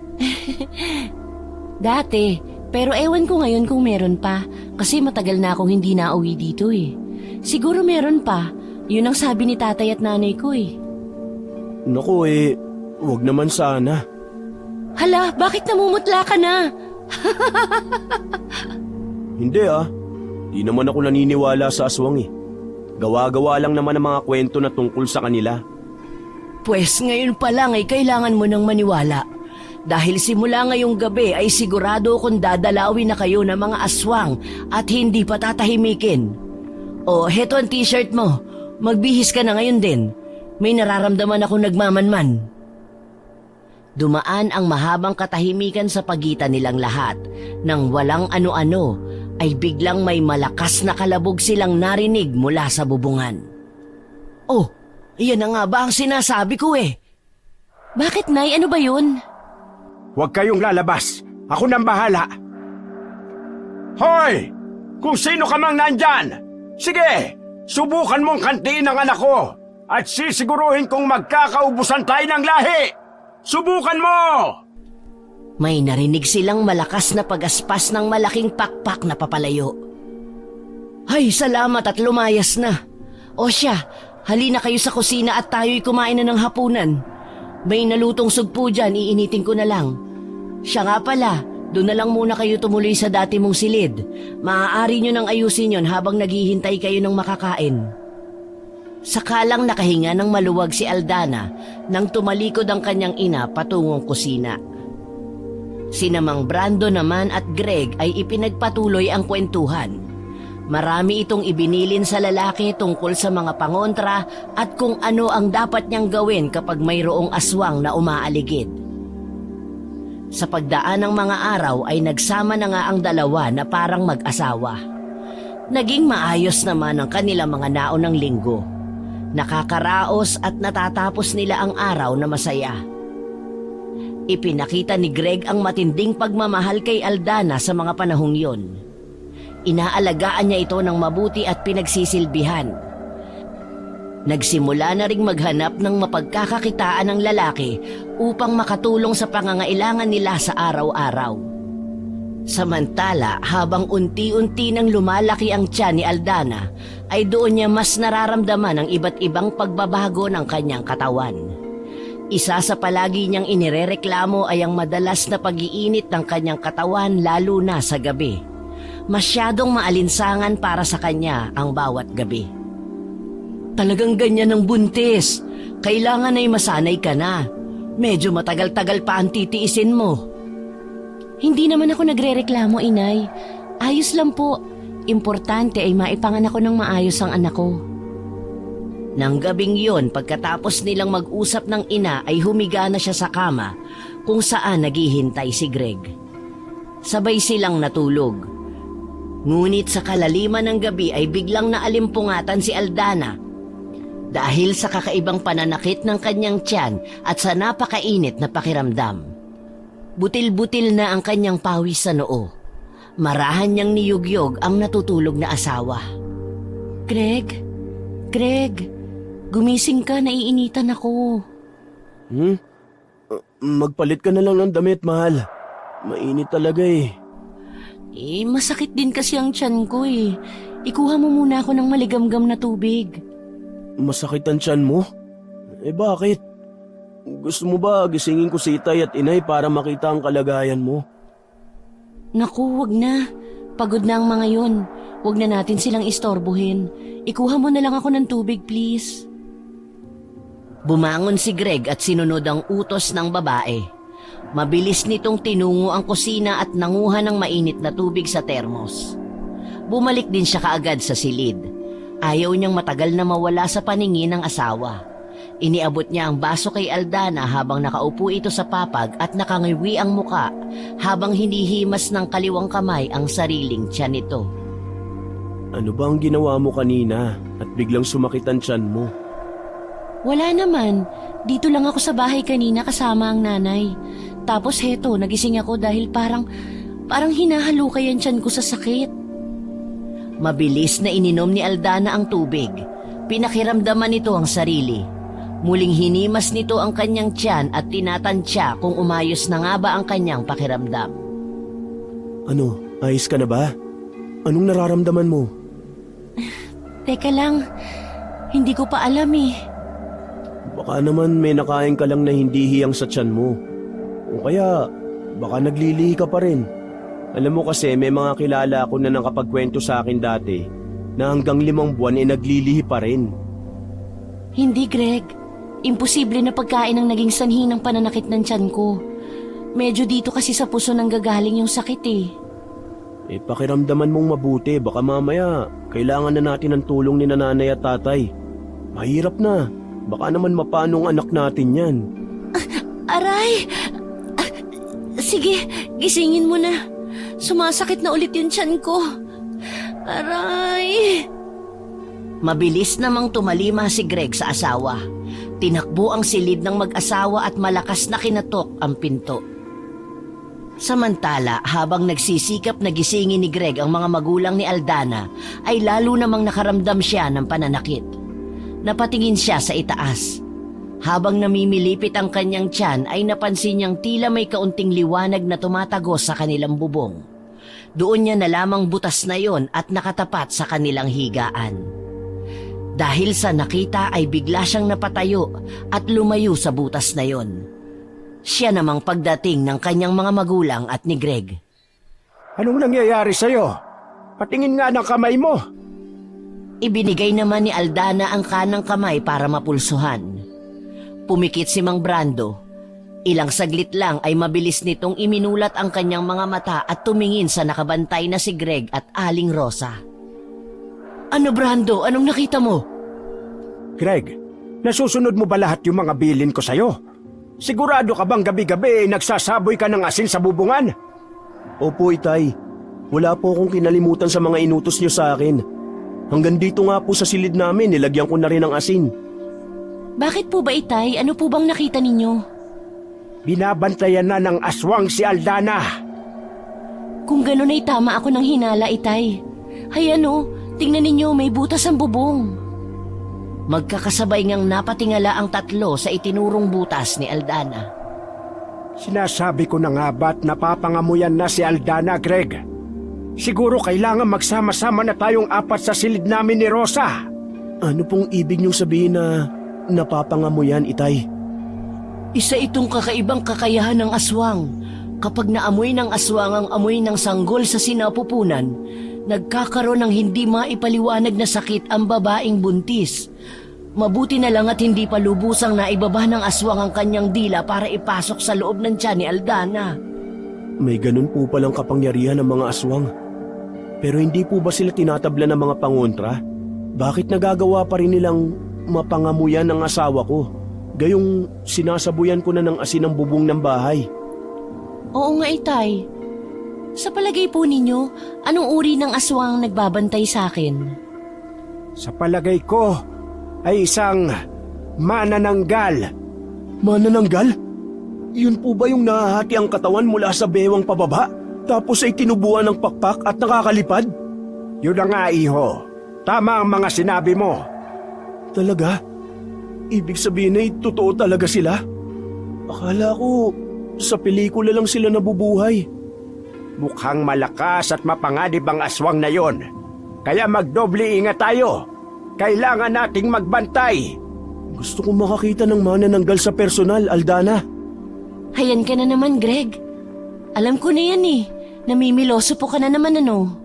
[SPEAKER 3] Dati, pero ewan ko ngayon kung meron pa. Kasi matagal na akong hindi nauwi dito eh. Siguro meron pa. Yun ang sabi ni tatay at nanay ko eh.
[SPEAKER 2] Naku eh, wag naman sana.
[SPEAKER 3] Hala, bakit namumutla ka na?
[SPEAKER 2] Hindi ah. Di naman ako naniniwala sa aswang eh. Gawa-gawa lang naman ang mga kwento na tungkol sa kanila.
[SPEAKER 5] Pwes ngayon pa lang ay kailangan mo nang maniwala. Dahil simula ngayong gabi ay sigurado kung dadalawin na kayo ng mga aswang at hindi pa tatahimikin. O, heto ang t-shirt mo. Magbihis ka na ngayon din. May nararamdaman ako nagmamanman.
[SPEAKER 1] Dumaan ang mahabang katahimikan sa pagitan nilang lahat. Nang walang ano-ano, ay biglang may malakas na kalabog silang narinig mula sa bubungan.
[SPEAKER 5] Oh, iyan na nga ba ang sinasabi ko eh?
[SPEAKER 3] Bakit, Nay? Ano ba yun?
[SPEAKER 4] Huwag kayong lalabas. Ako nang bahala. Hoy! Kung sino ka mang nandyan! Sige! Subukan mong kantiin ang anak ko! At sisiguruhin kong magkakaubusan tayo ng lahi! Subukan mo!
[SPEAKER 1] May narinig silang malakas na pagaspas ng malaking pakpak na papalayo.
[SPEAKER 5] Ay, salamat at lumayas na. O siya, halina kayo sa kusina at tayo'y kumain na ng hapunan. May nalutong sugpo dyan, iinitin ko na lang. Siya nga pala, doon na lang muna kayo tumuloy sa dati mong silid. Maaari nyo nang ayusin yon habang naghihintay kayo ng makakain.
[SPEAKER 1] Sakalang nakahinga ng maluwag si Aldana nang tumalikod ang kanyang ina patungong kusina. Sinamang Brando naman at Greg ay ipinagpatuloy ang kwentuhan. Marami itong ibinilin sa lalaki tungkol sa mga pangontra at kung ano ang dapat niyang gawin kapag mayroong aswang na umaaligid. Sa pagdaan ng mga araw ay nagsama na nga ang dalawa na parang mag-asawa. Naging maayos naman ang kanilang mga naunang linggo. Nakakaraos at natatapos nila ang araw na masaya. Ipinakita ni Greg ang matinding pagmamahal kay Aldana sa mga panahong yon. Inaalagaan niya ito ng mabuti at pinagsisilbihan. Nagsimula na ring maghanap ng mapagkakakitaan ng lalaki upang makatulong sa pangangailangan nila sa araw-araw. Samantala, habang unti-unti nang lumalaki ang tiyan ni Aldana, ay doon niya mas nararamdaman ang iba't ibang pagbabago ng kanyang katawan. Isa sa palagi niyang inirereklamo ay ang madalas na pag-iinit ng kanyang katawan lalo na sa gabi. Masyadong maalinsangan para sa kanya ang bawat gabi. Talagang ganyan ang buntis. Kailangan ay masanay ka na. Medyo matagal-tagal pa ang titiisin mo.
[SPEAKER 3] Hindi naman ako nagrereklamo, inay. Ayos lang po. Importante ay maipanganak ko ng maayos ang anak ko.
[SPEAKER 1] Nang gabing yon, pagkatapos nilang mag-usap ng ina ay humiga na siya sa kama kung saan naghihintay si Greg. Sabay silang natulog. Ngunit sa kalaliman ng gabi ay biglang naalimpungatan si Aldana dahil sa kakaibang pananakit ng kanyang tiyan at sa napakainit na pakiramdam. Butil-butil na ang kanyang pawis sa noo. Marahan niyang niyugyog ang natutulog na asawa.
[SPEAKER 3] Greg, gumising ka, naiinitan ako.
[SPEAKER 2] Magpalit ka na lang ng damit, mahal. Mainit talaga eh.
[SPEAKER 3] Masakit din kasi ang tiyan ko eh. Ikuha mo muna ako ng maligamgam na tubig.
[SPEAKER 2] Masakit ang tiyan mo? Bakit? Gusto mo ba gisingin ko si itay at inay para makita ang kalagayan mo?
[SPEAKER 3] Naku, wag na. Pagod na ang mga yon. Wag na natin silang istorbohin. Ikuha mo na lang ako ng tubig, please.
[SPEAKER 1] Bumangon si Greg at sinunod ang utos ng babae. Mabilis nitong tinungo ang kusina at nanguha ng mainit na tubig sa termos. Bumalik din siya kaagad sa silid. Ayaw niyang matagal na mawala sa paningin ng asawa. Iniabot niya ang baso kay Aldana habang nakaupo ito sa papag at nakangiwi ang muka habang hinihimas ng kaliwang kamay ang sariling tiyan nito.
[SPEAKER 2] Ano ba ang ginawa mo kanina at biglang sumakit ang tiyan mo?
[SPEAKER 3] Wala naman. Dito lang ako sa bahay kanina kasama ang nanay. Tapos heto, nagising ako dahil parang hinahalukay ang tiyan ko sa sakit.
[SPEAKER 1] Mabilis na ininom ni Aldana ang tubig. Pinakiramdaman nito ang sarili. Muling hinimas nito ang kanyang tiyan at tinatansya kung umayos na nga ba ang kanyang pakiramdam.
[SPEAKER 2] Ano, ayos ka na ba? Anong nararamdaman mo?
[SPEAKER 3] Teka lang, hindi ko pa alam eh.
[SPEAKER 2] Baka naman may nakain ka lang na hindi hiyang sa tiyan mo. O kaya, baka naglilihi ka pa rin. Alam mo kasi may mga kilala ako na nakapagkwento sa akin dati na hanggang 5 buwan naglilihi pa rin.
[SPEAKER 3] Hindi, Greg. Imposible na pagkain ang naging sanhi ng pananakit ng tiyan ko. Medyo dito kasi sa puso nang gagaling yung sakit eh.
[SPEAKER 2] Pakiramdaman mong mabuti, baka mamaya kailangan na natin ng tulong ni nanay at tatay. Mahirap na, baka naman mapano ang anak natin yan.
[SPEAKER 3] Aray! Sige, gisingin mo na. Sumasakit na ulit yung tiyan ko. Aray!
[SPEAKER 1] Mabilis namang tumalima si Greg sa asawa. Tinakbo ang silid ng mag-asawa at malakas na kinatok ang pinto. Samantala, habang nagsisikap na gisingin ni Greg ang mga magulang ni Aldana, ay lalo namang nakaramdam siya ng pananakit. Napatingin siya sa itaas. Habang namimilipit ang kanyang tiyan ay napansin niyang tila may kaunting liwanag na tumatagos sa kanilang bubong. Doon niya nalamang butas na yon at nakatapat sa kanilang higaan. Dahil sa nakita ay bigla siyang napatayo at lumayo sa butas na yon. Siya namang pagdating ng kanyang mga magulang at ni Greg.
[SPEAKER 4] Anong nangyayari sa'yo? Patingin nga ng kamay mo.
[SPEAKER 1] Ibinigay naman ni Aldana ang kanang kamay para mapulsuhan. Pumikit si Mang Brando. Ilang saglit lang ay mabilis nitong iminulat ang kanyang mga mata at tumingin sa nakabantay na si Greg at Aling Rosa. Ano, Brando? Anong nakita mo?
[SPEAKER 4] Greg, nasusunod mo ba lahat yung mga bilin ko sa'yo? Sigurado ka bang gabi-gabi nagsasaboy ka ng asin sa bubungan?
[SPEAKER 2] Opo, itay. Wala po akong kinalimutan sa mga inutos niyo sa akin. Hanggang dito nga po sa silid namin, nilagyan ko na rin ng asin.
[SPEAKER 3] Bakit po ba, itay? Ano po bang nakita ninyo?
[SPEAKER 4] Binabantayan na ng aswang si Aldana.
[SPEAKER 3] Kung ganun ay tama ako ng hinala, Itay. Hayan o, tingnan ninyo, may butas ang bubong.
[SPEAKER 1] Magkakasabay ngang napatingala ang tatlo sa itinurong butas ni Aldana.
[SPEAKER 4] Sinasabi ko na nga ba't napapangamuyan na si Aldana, Greg? Siguro kailangan magsama-sama na tayong apat sa silid namin ni Rosa.
[SPEAKER 2] Ano pong ibig niyong sabihin na napapangamuyan, Itay?
[SPEAKER 5] Isa itong kakaibang kakayahan ng aswang. Kapag naamoy ng aswang ang amoy ng sanggol sa sinapupunan, nagkakaroon ng hindi maipaliwanag na sakit ang babaeng buntis. Mabuti na lang at hindi pa lubusang naibaba ng aswang ang kanyang dila para ipasok sa loob ng tiyan ni Aldana.
[SPEAKER 2] May ganun po palang kapangyarihan ng mga aswang. Pero hindi po ba sila tinatabla ng mga pangontra? Bakit nagagawa pa rin nilang mapangamuyan ng asawa ko? Gayong sinasabuyan ko na ng asin ang bubong ng bahay.
[SPEAKER 3] Oo nga, Itay. Sa palagay po ninyo, anong uri ng aswang ang nagbabantay sa akin?
[SPEAKER 4] Sa palagay ko ay isang manananggal.
[SPEAKER 2] Manananggal? Yun po ba yung nahahati ang katawan mula sa bewang pababa? Tapos ay tinubuan ng pakpak at nakakalipad?
[SPEAKER 4] Yun na nga, iho. Tama ang mga sinabi mo.
[SPEAKER 2] Talaga? Ibig sabihin ay totoo talaga sila? Akala ko sa pelikula lang sila nabubuhay.
[SPEAKER 4] Mukhang malakas at mapanganib ang aswang na yon. Kaya magdoble ingat tayo. Kailangan nating magbantay.
[SPEAKER 2] Gusto kong makakita ng manananggal sa personal, Aldana.
[SPEAKER 3] Hayan ka na naman, Greg. Alam ko na yan eh. Namimiloso po ka na naman ano.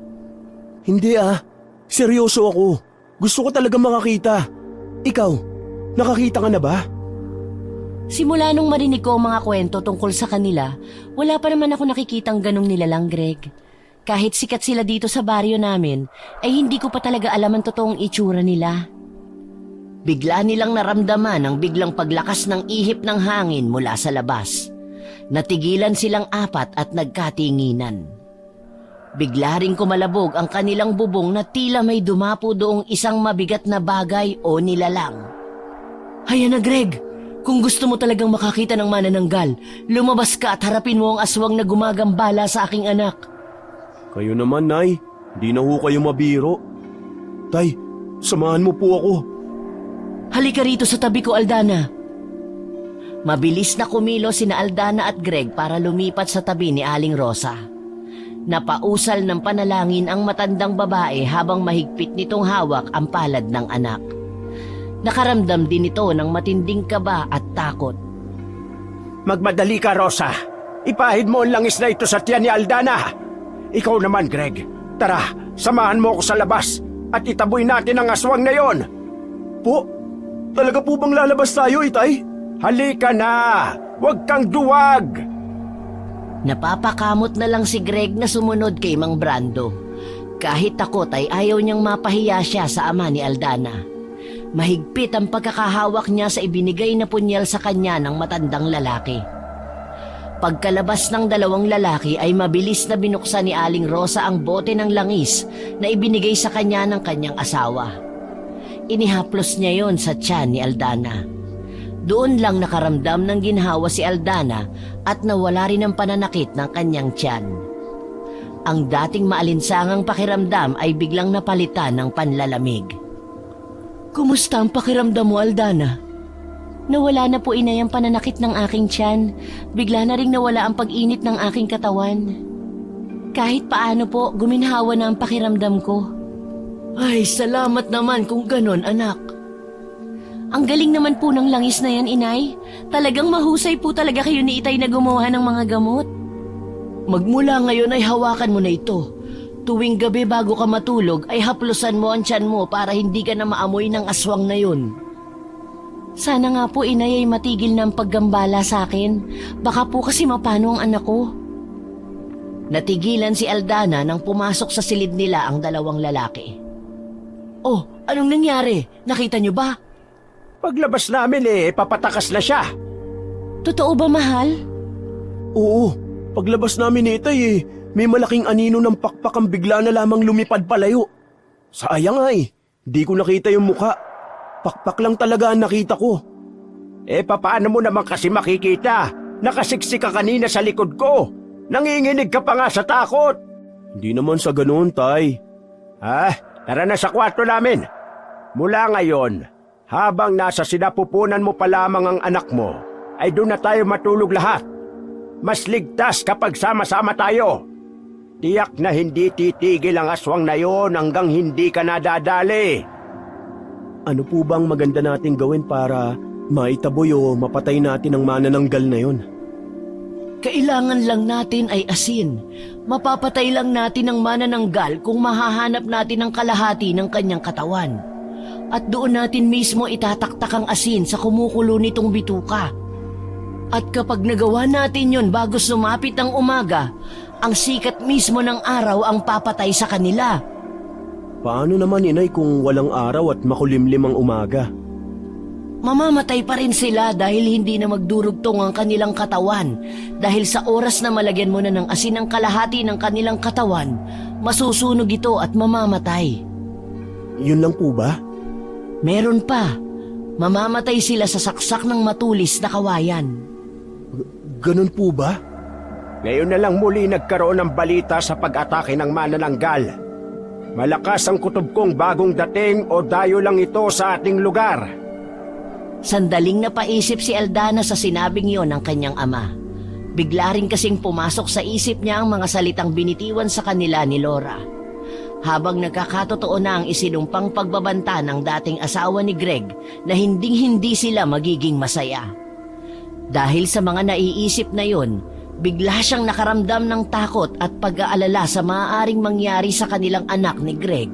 [SPEAKER 2] Hindi seryoso ako. Gusto ko talaga makakita. Ikaw, nakakita ka na ba?
[SPEAKER 3] Simula nung marinig ko ang mga kwento tungkol sa kanila, wala pa naman ako nakikitang ganong nilalang, Greg. Kahit sikat sila dito sa baryo namin, ay hindi ko pa talaga alam ang totoong itsura nila.
[SPEAKER 1] Bigla nilang naramdaman ang biglang paglakas ng ihip ng hangin mula sa labas. Natigilan silang apat at nagkatinginan. Bigla ring kumalabog ang kanilang bubong na tila may dumapo doong isang mabigat na bagay o nilalang.
[SPEAKER 5] Hayan na, Greg! Kung gusto mo talagang makakita ng manananggal, lumabas ka at harapin mo ang aswang na gumagambala sa aking anak.
[SPEAKER 2] Kayo naman, Nay. Di na ho kayo mabiro. Tay, samahan mo po ako.
[SPEAKER 5] Halika rito sa tabi ko, Aldana.
[SPEAKER 1] Mabilis na kumilo sina Aldana at Greg para lumipat sa tabi ni Aling Rosa. Napausal ng panalangin ang matandang babae habang mahigpit nitong hawak ang palad ng anak. Nakaramdam din ito ng matinding kaba at takot.
[SPEAKER 4] Magmadali ka, Rosa. Ipahid mo ang langis na ito sa tiyan ni Aldana. Ikaw naman, Greg. Tara, samahan mo ako sa labas at itaboy natin ang aswang na yon.
[SPEAKER 2] Po? Talaga po bang lalabas tayo, Itay?
[SPEAKER 4] Halika na! Huwag kang duwag!
[SPEAKER 1] Napapakamot na lang si Greg na sumunod kay Mang Brando. Kahit takot ay ayaw niyang mapahiya siya sa ama ni Aldana. Mahigpit ang pagkakahawak niya sa ibinigay na punyal sa kanya ng matandang lalaki. Pagkalabas ng dalawang lalaki ay mabilis na binuksan ni Aling Rosa ang bote ng langis na ibinigay sa kanya ng kanyang asawa. Inihaplos niya yon sa tiyan ni Aldana. Doon lang nakaramdam ng ginhawa si Aldana at nawala rin ang pananakit ng kanyang tiyan. Ang dating maalinsangang pakiramdam ay biglang napalitan ng panlalamig.
[SPEAKER 5] Kumusta ang pakiramdam mo, Aldana?
[SPEAKER 3] Nawala na po, Inay, ang pananakit ng aking tiyan. Bigla na ring nawala ang pag-init ng aking katawan. Kahit paano po, guminhawa na ang pakiramdam ko.
[SPEAKER 5] Ay, salamat naman kung ganon, anak.
[SPEAKER 3] Ang galing naman po ng langis na yan, Inay. Talagang mahusay po talaga kayo ni Itay na gumawa ng mga gamot.
[SPEAKER 5] Magmula ngayon ay hawakan mo na ito. Tuwing gabi bago ka matulog ay haplusan mo ang tiyan mo para hindi ka na maamoy ng aswang na yun.
[SPEAKER 3] Sana nga po, Inay, ay matigil na ang paggambala sa akin. Baka po kasi mapano ang anak ko.
[SPEAKER 1] Natigilan si Aldana nang pumasok sa silid nila ang dalawang lalaki.
[SPEAKER 5] Oh, anong nangyari? Nakita niyo ba?
[SPEAKER 4] Paglabas namin papatakas na siya.
[SPEAKER 3] Totoo ba, mahal?
[SPEAKER 2] Oo, paglabas namin ni Itay may malaking anino ng pakpak ang bigla na lamang lumipad palayo. Sayang di ko nakita yung muka. Pakpak lang talaga ang nakita ko.
[SPEAKER 4] Papaano mo naman kasi makikita Nakasiksik ka kanina sa likod ko. Nanginginig ka pa nga sa takot.
[SPEAKER 2] Hindi naman sa ganoon, Tay.
[SPEAKER 4] Tara na sa kwarto namin. Mula ngayon, habang nasa sinapupunan mo pa lamang ang anak mo, ay doon na tayo matulog lahat. Mas ligtas kapag sama-sama tayo. Tiyak na hindi titigil ang aswang na yon hanggang hindi ka nadadali.
[SPEAKER 2] Ano po bang maganda nating gawin para maitaboy o mapatay natin ang manananggal na yon?
[SPEAKER 5] Kailangan lang natin ay asin. Mapapatay lang natin ang manananggal kung mahahanap natin ang kalahati ng kanyang katawan. At doon natin mismo itataktak ang asin sa kumukulo nitong bituka. At kapag nagawa natin yon bago sumapit ang umaga, ang sikat mismo ng araw ang papatay sa kanila.
[SPEAKER 2] Paano naman, Inay, kung walang araw at makulimlim ang umaga?
[SPEAKER 5] Mamamatay pa rin sila dahil hindi na magdurugtong ang kanilang katawan. Dahil sa oras na malagyan mo na ng asin ang kalahati ng kanilang katawan, masusunog ito at mamamatay.
[SPEAKER 2] Yun lang po ba?
[SPEAKER 5] Meron pa. Mamamatay sila sa saksak ng matulis na kawayan.
[SPEAKER 2] Ganun po ba?
[SPEAKER 4] Ngayon na lang muli nagkaroon ng balita sa pag-atake ng manananggal. Malakas ang kutob kong bagong dating o dayo lang ito sa ating lugar.
[SPEAKER 5] Sandaling napaisip si Aldana sa sinabing yon ng kanyang ama. Bigla rin kasing pumasok sa isip niya ang mga salitang binitiwan sa kanila ni Laura. Habang nagkakatotoo na ang isinumpang pagbabanta ng dating asawa ni Greg na hinding-hindi sila magiging masaya. Dahil sa mga naiisip na yon, bigla siyang nakaramdam ng takot at pag-aalala sa maaaring mangyari sa kanilang anak ni Greg.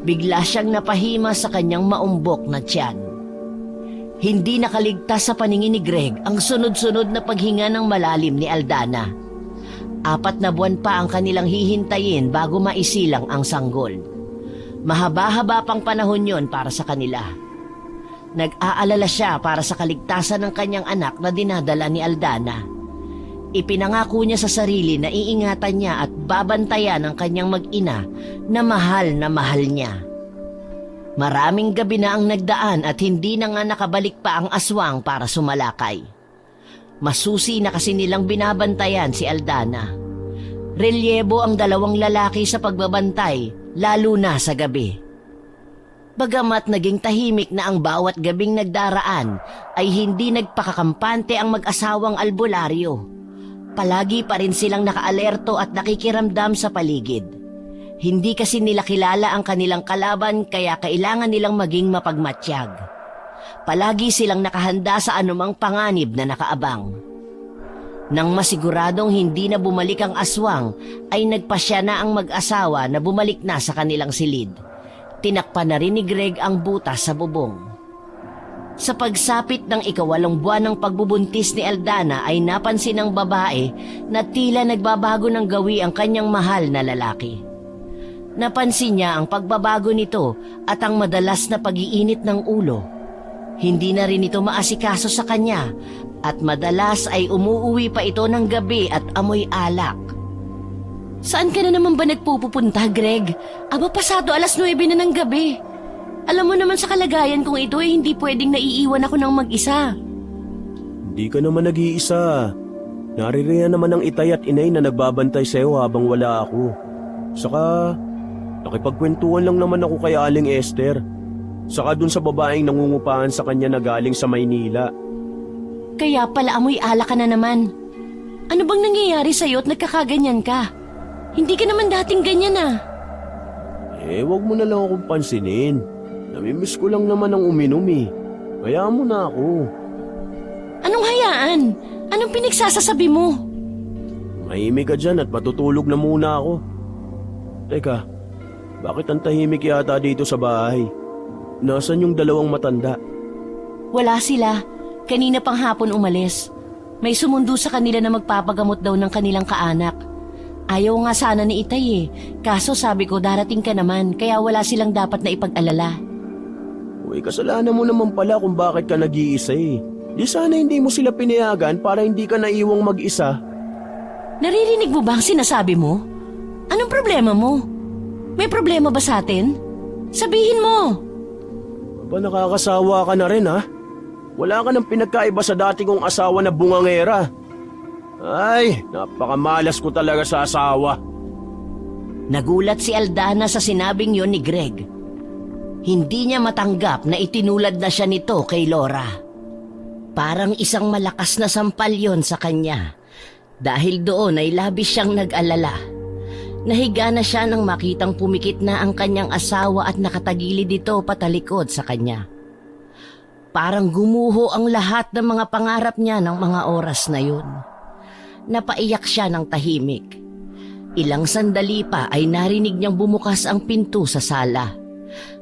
[SPEAKER 5] Bigla siyang napahima sa kanyang maumbok na tiyan. Hindi nakaligtas sa paningin ni Greg ang sunod-sunod na paghinga ng malalim ni Aldana. 4 na buwan pa ang kanilang hihintayin bago maisilang ang sanggol. Mahaba-haba pang panahon yon para sa kanila. Nag-aalala siya para sa kaligtasan ng kanyang anak na dinadala ni Aldana. Ipinangako niya sa sarili na iingatan niya at babantayan ang kanyang mag-ina na mahal niya. Maraming gabi na ang nagdaan at hindi na nga nakabalik pa ang aswang para sumalakay. Masusi na kasi nilang binabantayan si Aldana. Relyebo ang 2 lalaki sa pagbabantay, lalo na sa gabi. Bagamat naging tahimik na ang bawat gabing nagdaraan, ay hindi nagpakakampante ang mag-asawang albularyo. Palagi pa rin silang nakaalerto at nakikiramdam sa paligid. Hindi kasi nila kilala ang kanilang kalaban kaya kailangan nilang maging mapagmatsyag. Palagi silang nakahanda sa anumang panganib na nakaabang. Nang masiguradong hindi na bumalik ang aswang, ay nagpasya na ang mag-asawa na bumalik na sa kanilang silid. Tinakpan na rin ni Greg ang butas sa bubong. Sa pagsapit ng 8 buwan ng pagbubuntis ni Aldana ay napansin ng babae na tila nagbabago ng gawi ang kanyang mahal na lalaki. Napansin niya ang pagbabago nito at ang madalas na pag-iinit ng ulo. Hindi na rin ito maasikaso sa kanya at madalas ay umuuwi pa ito ng gabi at amoy alak.
[SPEAKER 3] Saan ka na naman ba nagpupunta, Greg? Aba, pasado 9:00 na ng gabi. Alam mo naman sa kalagayan kong ito ay hindi pwedeng naiiwan ako ng mag-isa.
[SPEAKER 2] Hindi ka naman nag-iisa. Naririyan naman ang itay at inay na nagbabantay sa'yo habang wala ako. Saka, nakipagkwentuhan lang naman ako kay Aling Esther. Saka dun sa babaeng nangungupahan sa kanya na galing sa Maynila.
[SPEAKER 3] Kaya pala amoy alak ka na naman. Ano bang nangyayari sa'yo at nagkakaganyan ka? Hindi ka naman dating ganyan ah.
[SPEAKER 2] Wag mo na lang akong pansinin. Namimiss ko lang naman ang uminom eh. Hayaan mo na ako.
[SPEAKER 3] Anong hayaan? Anong pinagsasasabi mo?
[SPEAKER 2] Mahimik ka dyan at matutulog na muna ako. Teka, bakit ang tahimik yata dito sa bahay? Nasaan yung 2 matanda?
[SPEAKER 3] Wala sila. Kanina pang hapon umalis. May sumundo sa kanila na magpapagamot daw ng kanilang kaanak. Ayaw nga sana ni Itay eh. Kaso sabi ko darating ka naman kaya wala silang dapat na ipag-alala.
[SPEAKER 2] Uy, kasalanan mo naman pala kung bakit ka nag-iisa eh. Di sana hindi mo sila pinayagan para hindi ka naiwang mag-isa.
[SPEAKER 3] Naririnig mo ba ang sinasabi mo? Anong problema mo? May problema ba sa atin? Sabihin mo!
[SPEAKER 2] Aba, nakakasawa ka na rin ha? Wala ka ng pinagkaiba sa dati kong asawa na bungangera. Ay, napakamalas ko talaga sa asawa.
[SPEAKER 1] Nagulat si Aldana sa sinabing yon ni Greg. Hindi niya matanggap na itinulad na siya nito kay Laura. Parang isang malakas na sampal yon sa kanya. Dahil doon ay labis siyang nag-alala. Nahiga na siya nang makitang pumikit na ang kanyang asawa at nakatagilid ito patalikod sa kanya. Parang gumuho ang lahat ng mga pangarap niya ng mga oras na yun. Napaiyak siya ng tahimik. Ilang sandali pa ay narinig niyang bumukas ang pinto sa sala.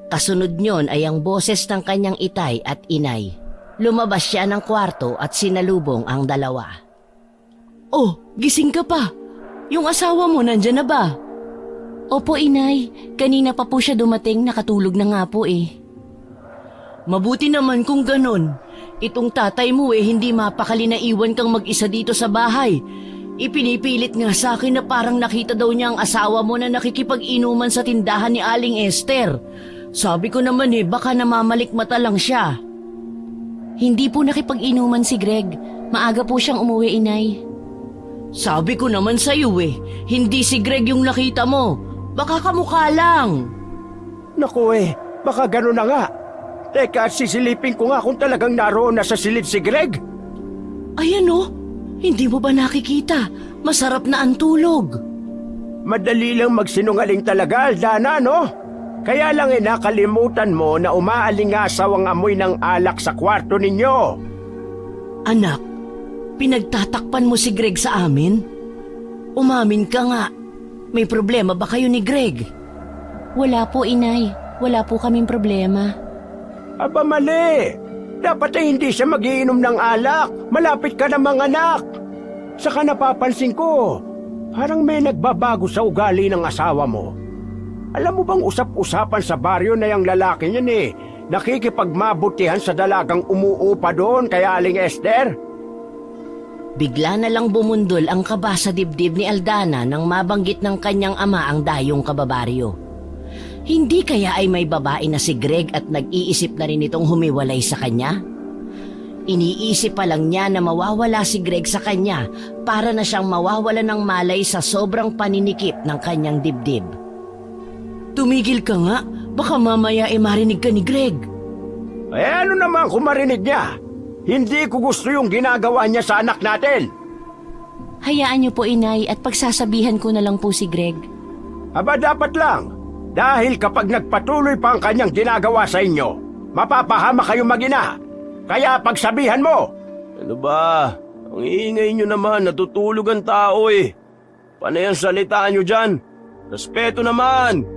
[SPEAKER 1] Kasunod niyon ay ang boses ng kanyang itay at inay. Lumabas siya ng kwarto at sinalubong ang dalawa.
[SPEAKER 3] Oh, gising ka pa. Yung asawa mo nandyan na ba? Opo, inay. Kanina pa po siya dumating, nakatulog na nga po eh.
[SPEAKER 5] Mabuti naman kung ganon. Itong tatay mo hindi mapakali na iwan kang mag-isa dito sa bahay. Ipinipilit nga sa akin na parang nakita daw niya ang asawa mo na nakikipag-inuman sa tindahan ni Aling Esther. Sabi ko naman baka namamalikmata lang siya.
[SPEAKER 3] Hindi po nakipag-inuman si Greg. Maaga po siyang umuwi, inay.
[SPEAKER 5] Sabi ko naman sa'yo hindi si Greg yung nakita mo. Baka kamukha lang.
[SPEAKER 4] Naku baka gano'n na nga. Teka, sisilipin ko nga kung talagang naroon na sa silid si Greg.
[SPEAKER 3] Ayan oh, hindi mo ba nakikita? Masarap na ang tulog.
[SPEAKER 4] Madali lang magsinungaling talaga, Aldana, no? Kaya lang nakalimutan mo na umaalingasaw ang amoy ng alak sa kwarto ninyo.
[SPEAKER 5] Anak, pinagtatakpan mo si Greg sa amin? Umamin ka nga. May problema ba kayo ni Greg?
[SPEAKER 3] Wala po, inay. Wala po kaming problema.
[SPEAKER 4] Aba mali! Dapat hindi siya magiinom ng alak. Malapit ka na mga anak. Saka napapansin ko, parang may nagbabago sa ugali ng asawa mo. Alam mo bang usap-usapan sa baryo na yung lalaki niyan nakikipagmabutihan sa dalagang umuupa doon kay Aling Esther?
[SPEAKER 1] Bigla na lang bumundol ang kaba sa dibdib ni Aldana nang mabanggit ng kanyang ama ang dayong kababaryo. Hindi kaya ay may babae na si Greg at nag-iisip na rin itong humiwalay sa kanya? Iniisip pa lang niya na mawawala si Greg sa kanya para na siyang mawawala ng malay sa sobrang paninikip ng kanyang dibdib.
[SPEAKER 5] Tumigil ka nga. Baka mamaya marinig ka ni Greg.
[SPEAKER 4] Ano naman kung marinig niya? Hindi ko gusto yung ginagawa niya sa anak natin.
[SPEAKER 3] Hayaan niyo po, inay, at pagsasabihan ko na lang po si Greg.
[SPEAKER 4] Aba dapat lang. Dahil kapag nagpatuloy pa ang kanyang ginagawa sa inyo, mapapahama kayong mag-ina. Kaya pagsabihan mo.
[SPEAKER 2] Ano ba? Ang iingay nyo naman, natutulog ang tao Panay ang salita nyo dyan. Respeto naman.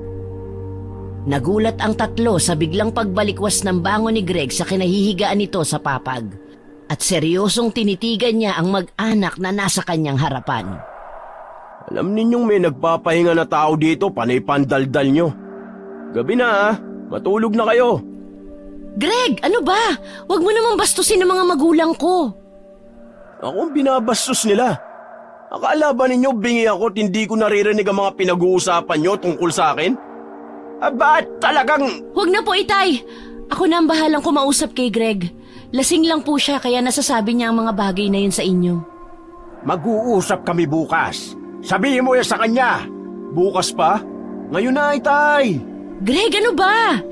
[SPEAKER 1] Nagulat ang tatlo sa biglang pagbalikwas ng bango ni Greg sa kinahihigaan nito sa papag. At seryosong tinitigan niya ang mag-anak na nasa kanyang harapan.
[SPEAKER 2] Alam ninyong may nagpapahinga na tao dito, panay pandaldal nyo. Gabi na matulog na kayo.
[SPEAKER 3] Greg, ano ba? Huwag mo naman bastusin ang mga magulang ko.
[SPEAKER 2] Ako ang binabastos nila. Akala ba ninyo bingi ako at hindi ko naririnig ang mga pinag-uusapan nyo tungkol sa akin?
[SPEAKER 4] Aba talagang...
[SPEAKER 3] Huwag na po, itay. Ako na ang bahalang kumausap kay Greg. Lasing lang po siya kaya nasasabi niya ang mga bagay na yun sa inyo.
[SPEAKER 4] Mag-uusap kami bukas. Sabihin mo yan sa kanya.
[SPEAKER 2] Bukas pa? Ngayon na, itay!
[SPEAKER 3] Greg, ano ba?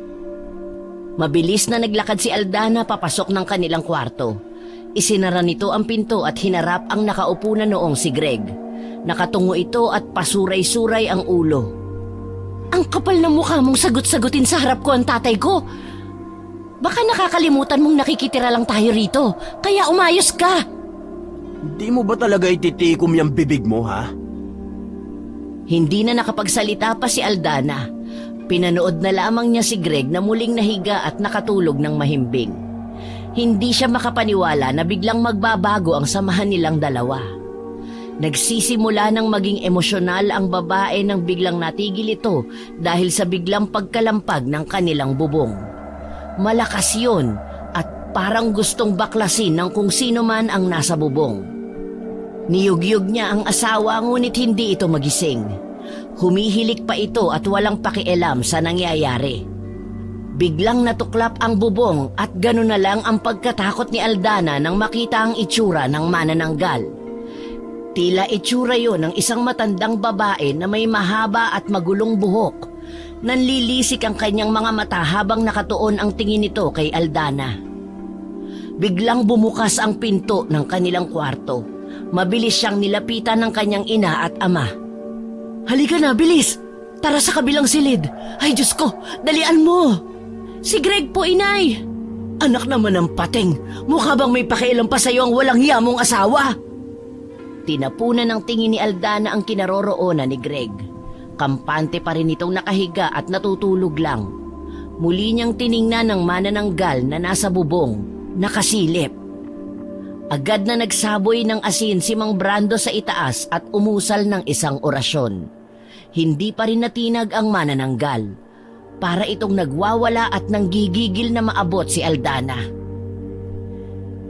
[SPEAKER 1] Mabilis na naglakad si Aldana papasok ng kanilang kwarto. Isinara nito ang pinto at hinarap ang nakaupo na noong si Greg. Nakatungo ito at pasuray-suray ang ulo.
[SPEAKER 3] Ang kapal ng mukha mong sagot-sagutin sa harap ko ang tatay ko. Baka nakakalimutan mong nakikitira lang tayo rito, kaya umayos ka.
[SPEAKER 2] Hindi mo ba talaga ititikom yung bibig mo, ha?
[SPEAKER 1] Hindi na nakapagsalita pa si Aldana. Pinanood na lamang niya si Greg na muling nahiga at nakatulog ng mahimbing. Hindi siya makapaniwala na biglang magbabago ang samahan nilang dalawa. Nagsisimula ng maging emosyonal ang babae nang biglang natigil ito dahil sa biglang pagkalampag ng kanilang bubong. Malakas yun at parang gustong baklasin ng kung sino man ang nasa bubong. Niyugyug niya ang asawa ngunit hindi ito magising. Humihilik pa ito at walang pakialam sa nangyayari. Biglang natuklap ang bubong at gano'n na lang ang pagkatakot ni Aldana nang makita ang itsura ng manananggal. Tila itsura yon ng isang matandang babae na may mahaba at magulong buhok. Nanlilisik ang kanyang mga mata habang nakatuon ang tingin nito kay Aldana. Biglang bumukas ang pinto ng kanilang kwarto. Mabilis siyang nilapitan ng kanyang ina at ama.
[SPEAKER 5] Halika na, bilis! Tara sa kabilang silid. Ay, Diyos ko, dalian mo!
[SPEAKER 3] Si Greg po, inay!
[SPEAKER 5] Anak naman ng pating, mukha bang may pakialam pa sa'yo ang walang hiya mong asawa?
[SPEAKER 1] Tinapunan ng tingin ni Aldana ang kinaroroonan ni Greg. Kampante pa rin itong nakahiga at natutulog lang. Muli niyang tiningnan ng manananggal na nasa bubong, nakasilip. Agad na nagsaboy ng asin si Mang Brando sa itaas at umusal ng isang orasyon. Hindi pa rin natinag ang manananggal. Para itong nagwawala at nanggigigil na maabot si Aldana.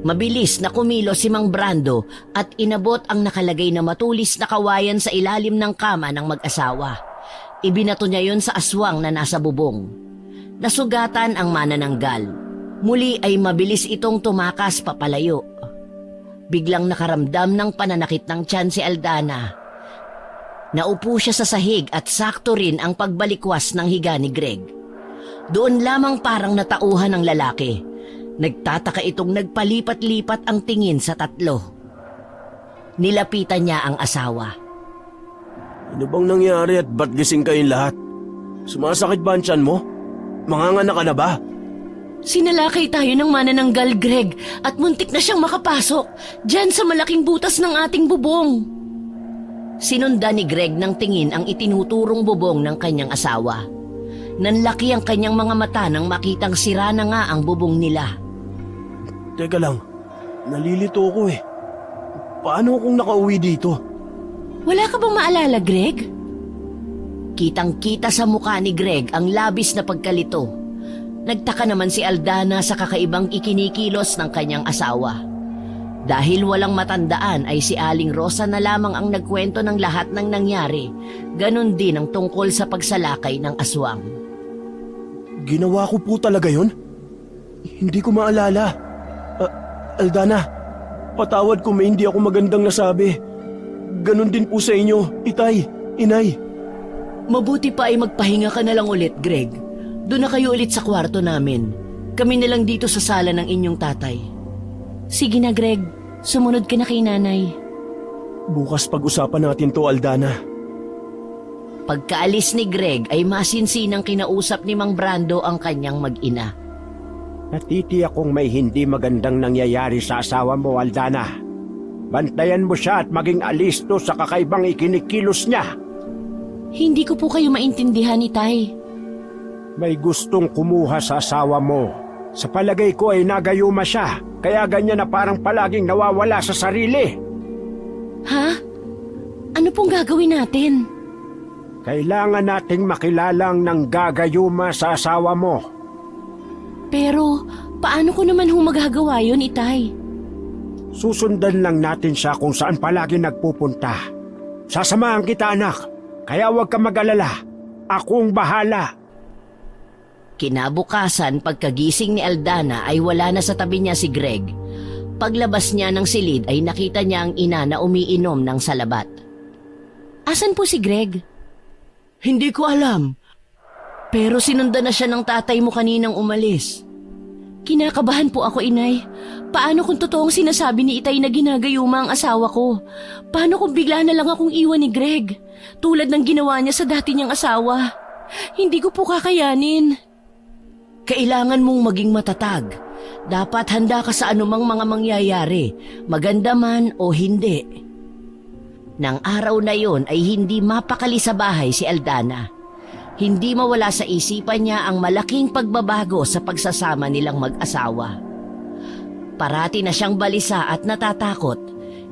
[SPEAKER 1] Mabilis na kumilos si Mang Brando at inabot ang nakalagay na matulis na kawayan sa ilalim ng kama ng mag-asawa. Ibinato niya yon sa aswang na nasa bubong. Nasugatan ang manananggal. Muli ay mabilis itong tumakas papalayo. Biglang nakaramdam ng pananakit ng tiyan si Aldana. Naupo siya sa sahig at sakto rin ang pagbalikwas ng higa ni Greg. Doon lamang parang natauhan ng lalaki. Nagtataka itong nagpalipat-lipat ang tingin sa tatlo. Nilapitan niya ang asawa.
[SPEAKER 2] Ano bang nangyari at ba't gising kayong lahat? Sumasakit ba ang tiyan mo? Manganganak ka na ba?
[SPEAKER 3] Sinalakay tayo ng manananggal, Greg, at muntik na siyang makapasok dyan sa malaking butas ng ating bubong.
[SPEAKER 1] Sinundan ni Greg ng tingin ang itinuturong bubong ng kanyang asawa. Nanlaki ang kanyang mga mata nang makitang sira na nga ang bubong nila.
[SPEAKER 2] Teka lang, nalilito ko eh. Paano kung nakauwi dito?
[SPEAKER 3] Wala ka bang maalala, Greg?
[SPEAKER 1] Kitang-kita sa mukha ni Greg ang labis na pagkalito. Nagtaka naman si Aldana sa kakaibang ikinikilos ng kanyang asawa. Dahil walang matandaan ay si Aling Rosa na lamang ang nagkwento ng lahat ng nangyari. Ganon din ang tungkol sa pagsalakay ng aswang.
[SPEAKER 2] Ginawa ko po talaga yun? Hindi ko maalala. Aldana, patawad kung may hindi ako magandang nasabi. Ganon din po sa inyo, itay, inay.
[SPEAKER 5] Mabuti pa ay magpahinga ka na lang ulit, Greg. Doon na kayo ulit sa kwarto namin. Kami na lang dito sa sala ng inyong tatay.
[SPEAKER 3] Sige na, Greg. Sumunod ka na kay nanay.
[SPEAKER 2] Bukas pag-usapan natin to, Aldana.
[SPEAKER 1] Pagkaalis ni Greg ay masinsinang kinausap ni Mang Brando ang kanyang mag-ina.
[SPEAKER 4] Natitiyak kong may hindi magandang nangyayari sa asawa mo, Aldana. Bantayan mo siya at maging alisto sa kakaibang ikinikilos niya.
[SPEAKER 3] Hindi ko po kayo maintindihan, itay.
[SPEAKER 4] May gustong kumuha sa asawa mo. Sa palagay ko ay nagayuma siya, kaya ganyan na parang palaging nawawala sa sarili.
[SPEAKER 3] Ha? Ano pong gagawin natin?
[SPEAKER 4] Kailangan nating makilalang ng gagayuma sa asawa mo.
[SPEAKER 3] Pero, paano ko naman magagawa yun, itay?
[SPEAKER 4] Susundan lang natin siya kung saan palagi nagpupunta. Sasamahan kita, anak. Kaya huwag ka mag-alala. Akong bahala.
[SPEAKER 1] Kinabukasan, pagkagising ni Aldana ay wala na sa tabi niya si Greg. Paglabas niya ng silid ay nakita niya ang ina na umiinom ng salabat.
[SPEAKER 3] Asan po si Greg?
[SPEAKER 5] Hindi ko alam. Pero sinundan na siya ng tatay mo kaninang umalis.
[SPEAKER 3] Kinakabahan po ako, inay. Paano kung totoong sinasabi ni itay na ginagayuma ang asawa ko? Paano kung bigla na lang akong iwan ni Greg? Tulad ng ginawa niya sa dati niyang asawa. Hindi ko po kakayanin.
[SPEAKER 5] Kailangan mong maging matatag. Dapat handa ka sa anumang mga mangyayari, maganda man o hindi.
[SPEAKER 1] Nang araw na yon ay hindi mapakali sa bahay si Aldana. Hindi mawala sa isipan niya ang malaking pagbabago sa pagsasama nilang mag-asawa. Parati na siyang balisa at natatakot.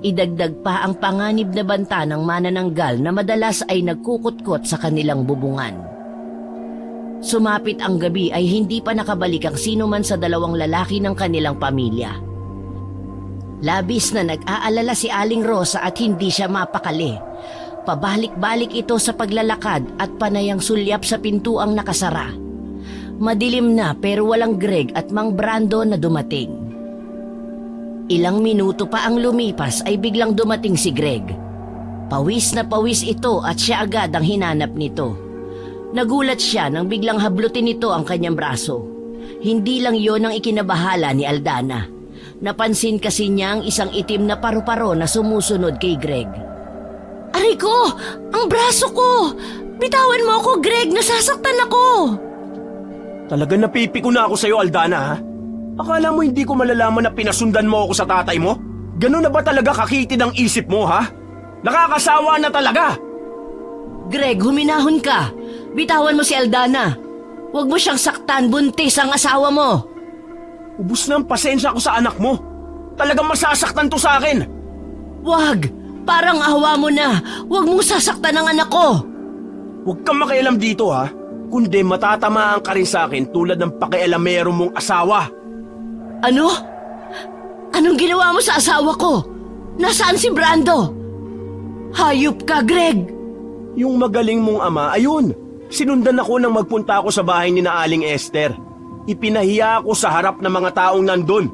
[SPEAKER 1] Idagdag pa ang panganib na banta ng manananggal na madalas ay nagkukutkot sa kanilang bubungan. Sumapit ang gabi ay hindi pa nakabalik ang sino man sa dalawang lalaki ng kanilang pamilya. Labis na nag-aalala si Aling Rosa at hindi siya mapakali. Pabalik-balik ito sa paglalakad at panayang sulyap sa pintuang nakasara. Madilim na pero walang Greg at Mang Brando na dumating. Ilang minuto pa ang lumipas ay biglang dumating si Greg. Pawis na pawis ito at siya agad ang hinanap nito. Nagulat siya nang biglang hablutin nito ang kanyang braso. Hindi lang yon ang ikinabahala ni Aldana. Napansin kasi niya ang isang itim na paru-paro na sumusunod kay Greg.
[SPEAKER 3] Aray ko! Ang braso ko! Bitawan mo ako, Greg! Nasasaktan ako!
[SPEAKER 2] Talagang napipiko na ako sa'yo, Aldana, ha? Akala mo hindi ko malalaman na pinasundan mo ako sa tatay mo? Ganun na ba talaga kakitid ang isip mo, ha? Nakakasawa na talaga!
[SPEAKER 1] Greg, huminahon ka. Bitawan mo si Aldana. Huwag mo siyang saktan, buntis ang asawa mo.
[SPEAKER 2] Ubus na ang pasensya ko sa anak mo. Talagang masasaktan to sa akin.
[SPEAKER 1] Wag! Parang awa mo na. Huwag mong sasaktan ang anak ko.
[SPEAKER 2] Huwag kang makialam dito, ha? Kundi matatamaan ka rin sa akin tulad ng pakialamero mong asawa.
[SPEAKER 1] Ano? Anong ginawa mo sa asawa ko? Nasaan si Brando? Hayop ka, Greg!
[SPEAKER 2] Yung magaling mong ama, ayun. Sinundan ako nang magpunta ako sa bahay ni na Aling Esther. Ipinahiya ako sa harap ng mga taong nandun.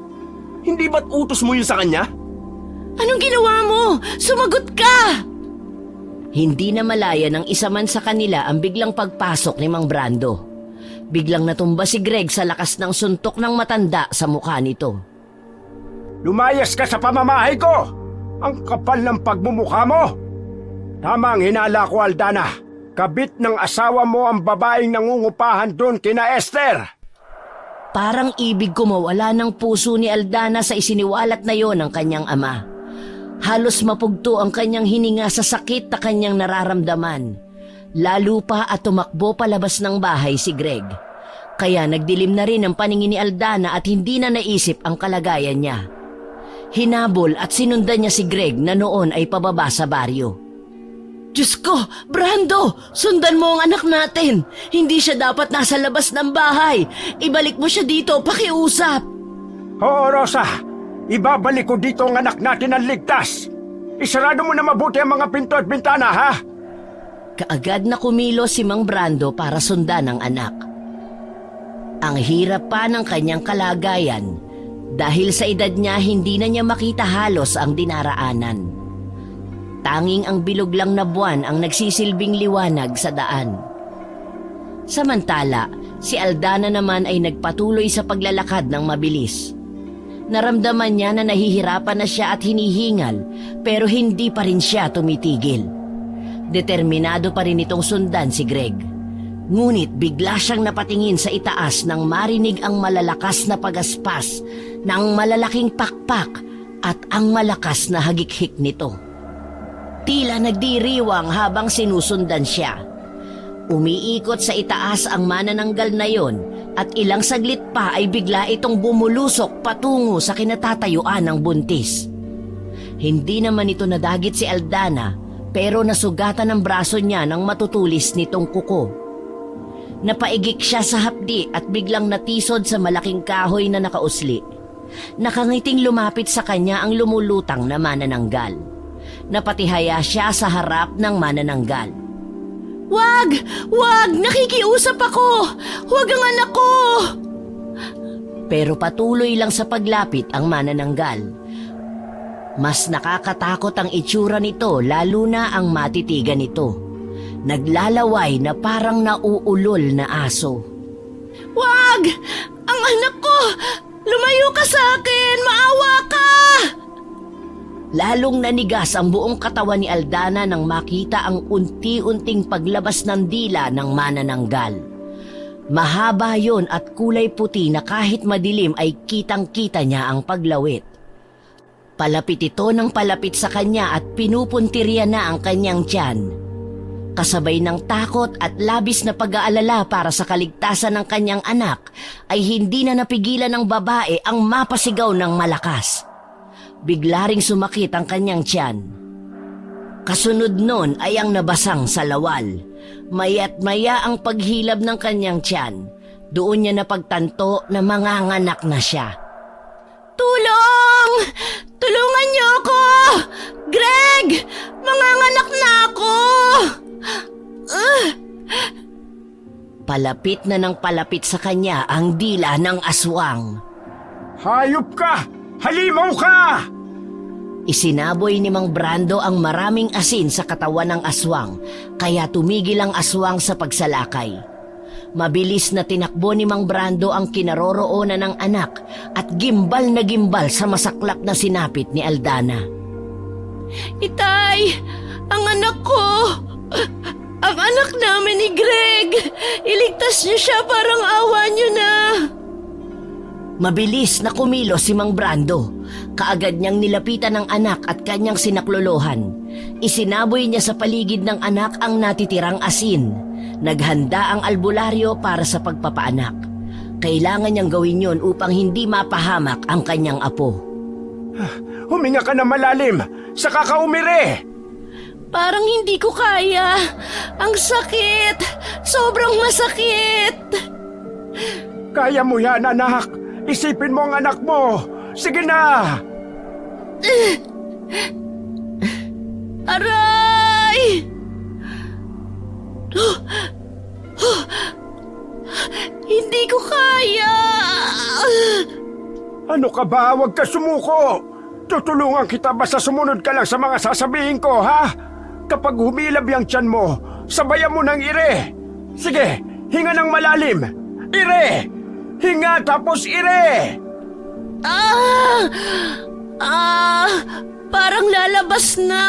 [SPEAKER 2] Hindi ba't utos mo yun sa kanya?
[SPEAKER 3] Anong ginawa mo? Sumagot ka!
[SPEAKER 1] Hindi na malaya ng isa man sa kanila ang biglang pagpasok ni Mang Brando. Biglang natumba si Greg sa lakas ng suntok ng matanda sa mukha nito.
[SPEAKER 4] Lumayas ka sa pamamahay ko! Ang kapal ng pagmumukha mo! Tama ang hinala ko, Aldana. Kabit ng asawa mo ang babaeng nangungupahan doon kina Esther.
[SPEAKER 1] Parang ibig ko mawala ng puso ni Aldana sa isiniwalat na yon ng kanyang ama. Halos mapugto ang kanyang hininga sa sakit na kanyang nararamdaman. Lalo pa at tumakbo palabas ng bahay si Greg. Kaya nagdilim na rin ang paningin ni Aldana at hindi na naisip ang kalagayan niya. Hinabol at sinundan niya si Greg na noon ay pababa sa baryo.
[SPEAKER 3] Diyos ko, Brando! Sundan mo ang anak natin! Hindi siya dapat nasa labas ng bahay! Ibalik mo siya dito, pakiusap!
[SPEAKER 4] Oo, Rosa. Ibabalik ko dito ang anak natin ang ligtas. Isarado mo na mabuti ang mga pinto at bintana, ha?
[SPEAKER 1] Kaagad na kumilos si Mang Brando para sundan ang anak. Ang hirap pa ng kanyang kalagayan dahil sa edad niya hindi na niya makita halos ang dinaraanan. Tanging ang bilog lang na buwan ang nagsisilbing liwanag sa daan. Samantala, si Aldana naman ay nagpatuloy sa paglalakad ng mabilis. Naramdaman niya na nahihirapan na siya at hinihingal pero hindi pa rin siya tumitigil. Determinado pa rin itong sundan si Greg. Ngunit bigla siyang napatingin sa itaas nang marinig ang malalakas na pagaspas ng malalaking pakpak at ang malakas na hagikhik nito. Tila nagdiriwang habang sinusundan siya. Umiikot sa itaas ang manananggal na yon at ilang saglit pa ay bigla itong bumulusok patungo sa kinatatayuan ng buntis. Hindi naman ito nadagit si Aldana pero nasugatan ang braso niya ng matutulis nitong kuko. Napaigik siya sa hapdi at biglang natisod sa malaking kahoy na nakausli. Nakangiting lumapit sa kanya ang lumulutang na manananggal. Napatihaya siya sa harap ng manananggal.
[SPEAKER 3] Wag! Wag! Nakikiusap ako! Wag ang anak ko!
[SPEAKER 1] Pero patuloy lang sa paglapit ang manananggal. Mas nakakatakot ang itsura nito lalo na ang matitigan nito. Naglalaway na parang nauulol na aso.
[SPEAKER 3] Wag! Ang anak ko! Lumayo ka sa akin! Maawa ka!
[SPEAKER 1] Lalong nanigas ang buong katawan ni Aldana nang makita ang unti-unting paglabas ng dila ng manananggal. Mahaba yon at kulay puti na kahit madilim ay kitang-kita niya ang paglawit. Palapit ito ng palapit sa kanya at pinupuntirya na ang kanyang tiyan. Kasabay ng takot at labis na pag-aalala para sa kaligtasan ng kanyang anak ay hindi na napigilan ng babae ang mapasigaw ng malakas. Bigla ring sumakit ang kanyang tiyan. Kasunod nun ay ang nabasang sa lawal. Maya't maya ang paghilab ng kanyang tiyan. Doon niya napagtanto na manganganak na siya.
[SPEAKER 3] Tulong! Tulungan niyo ako! Greg! Manganganak na ako!
[SPEAKER 1] Palapit na ng palapit sa kanya ang dila ng aswang.
[SPEAKER 4] Hayop ka! Halimaw ka!
[SPEAKER 1] Isinaboy ni Mang Brando ang maraming asin sa katawan ng aswang, kaya tumigil ang aswang sa pagsalakay. Mabilis na tinakbo ni Mang Brando ang kinaroroonan ng anak at gimbal na gimbal sa masaklap na sinapit ni Aldana.
[SPEAKER 3] Itay! Ang anak ko! Ang anak namin ni Greg! Iligtas niyo siya, parang awa niyo na!
[SPEAKER 1] Mabilis na kumilos si Mang Brando. Kaagad niyang nilapitan ng anak at kanyang sinaklolohan. Isinaboy niya sa paligid ng anak ang natitirang asin. Naghanda ang albularyo para sa pagpapaanak. Kailangan niyang gawin yon upang hindi mapahamak ang kanyang apo.
[SPEAKER 4] Huminga ka na malalim, saka ka umire!
[SPEAKER 3] Parang hindi ko kaya. Ang sakit! Sobrang masakit!
[SPEAKER 4] Kaya mo yan, anak! Isipin mo ang anak mo! Sige na!
[SPEAKER 3] Aray! Hindi ko kaya!
[SPEAKER 4] Ano ka ba? Huwag ka sumuko! Tutulungan kita basta sumunod ka lang sa mga sasabihin ko, ha? Kapag humilab yung tiyan mo, sabayan mo ng ire! Sige, hinga ng malalim! Ire! Hinga tapos ire!
[SPEAKER 3] Parang lalabas na!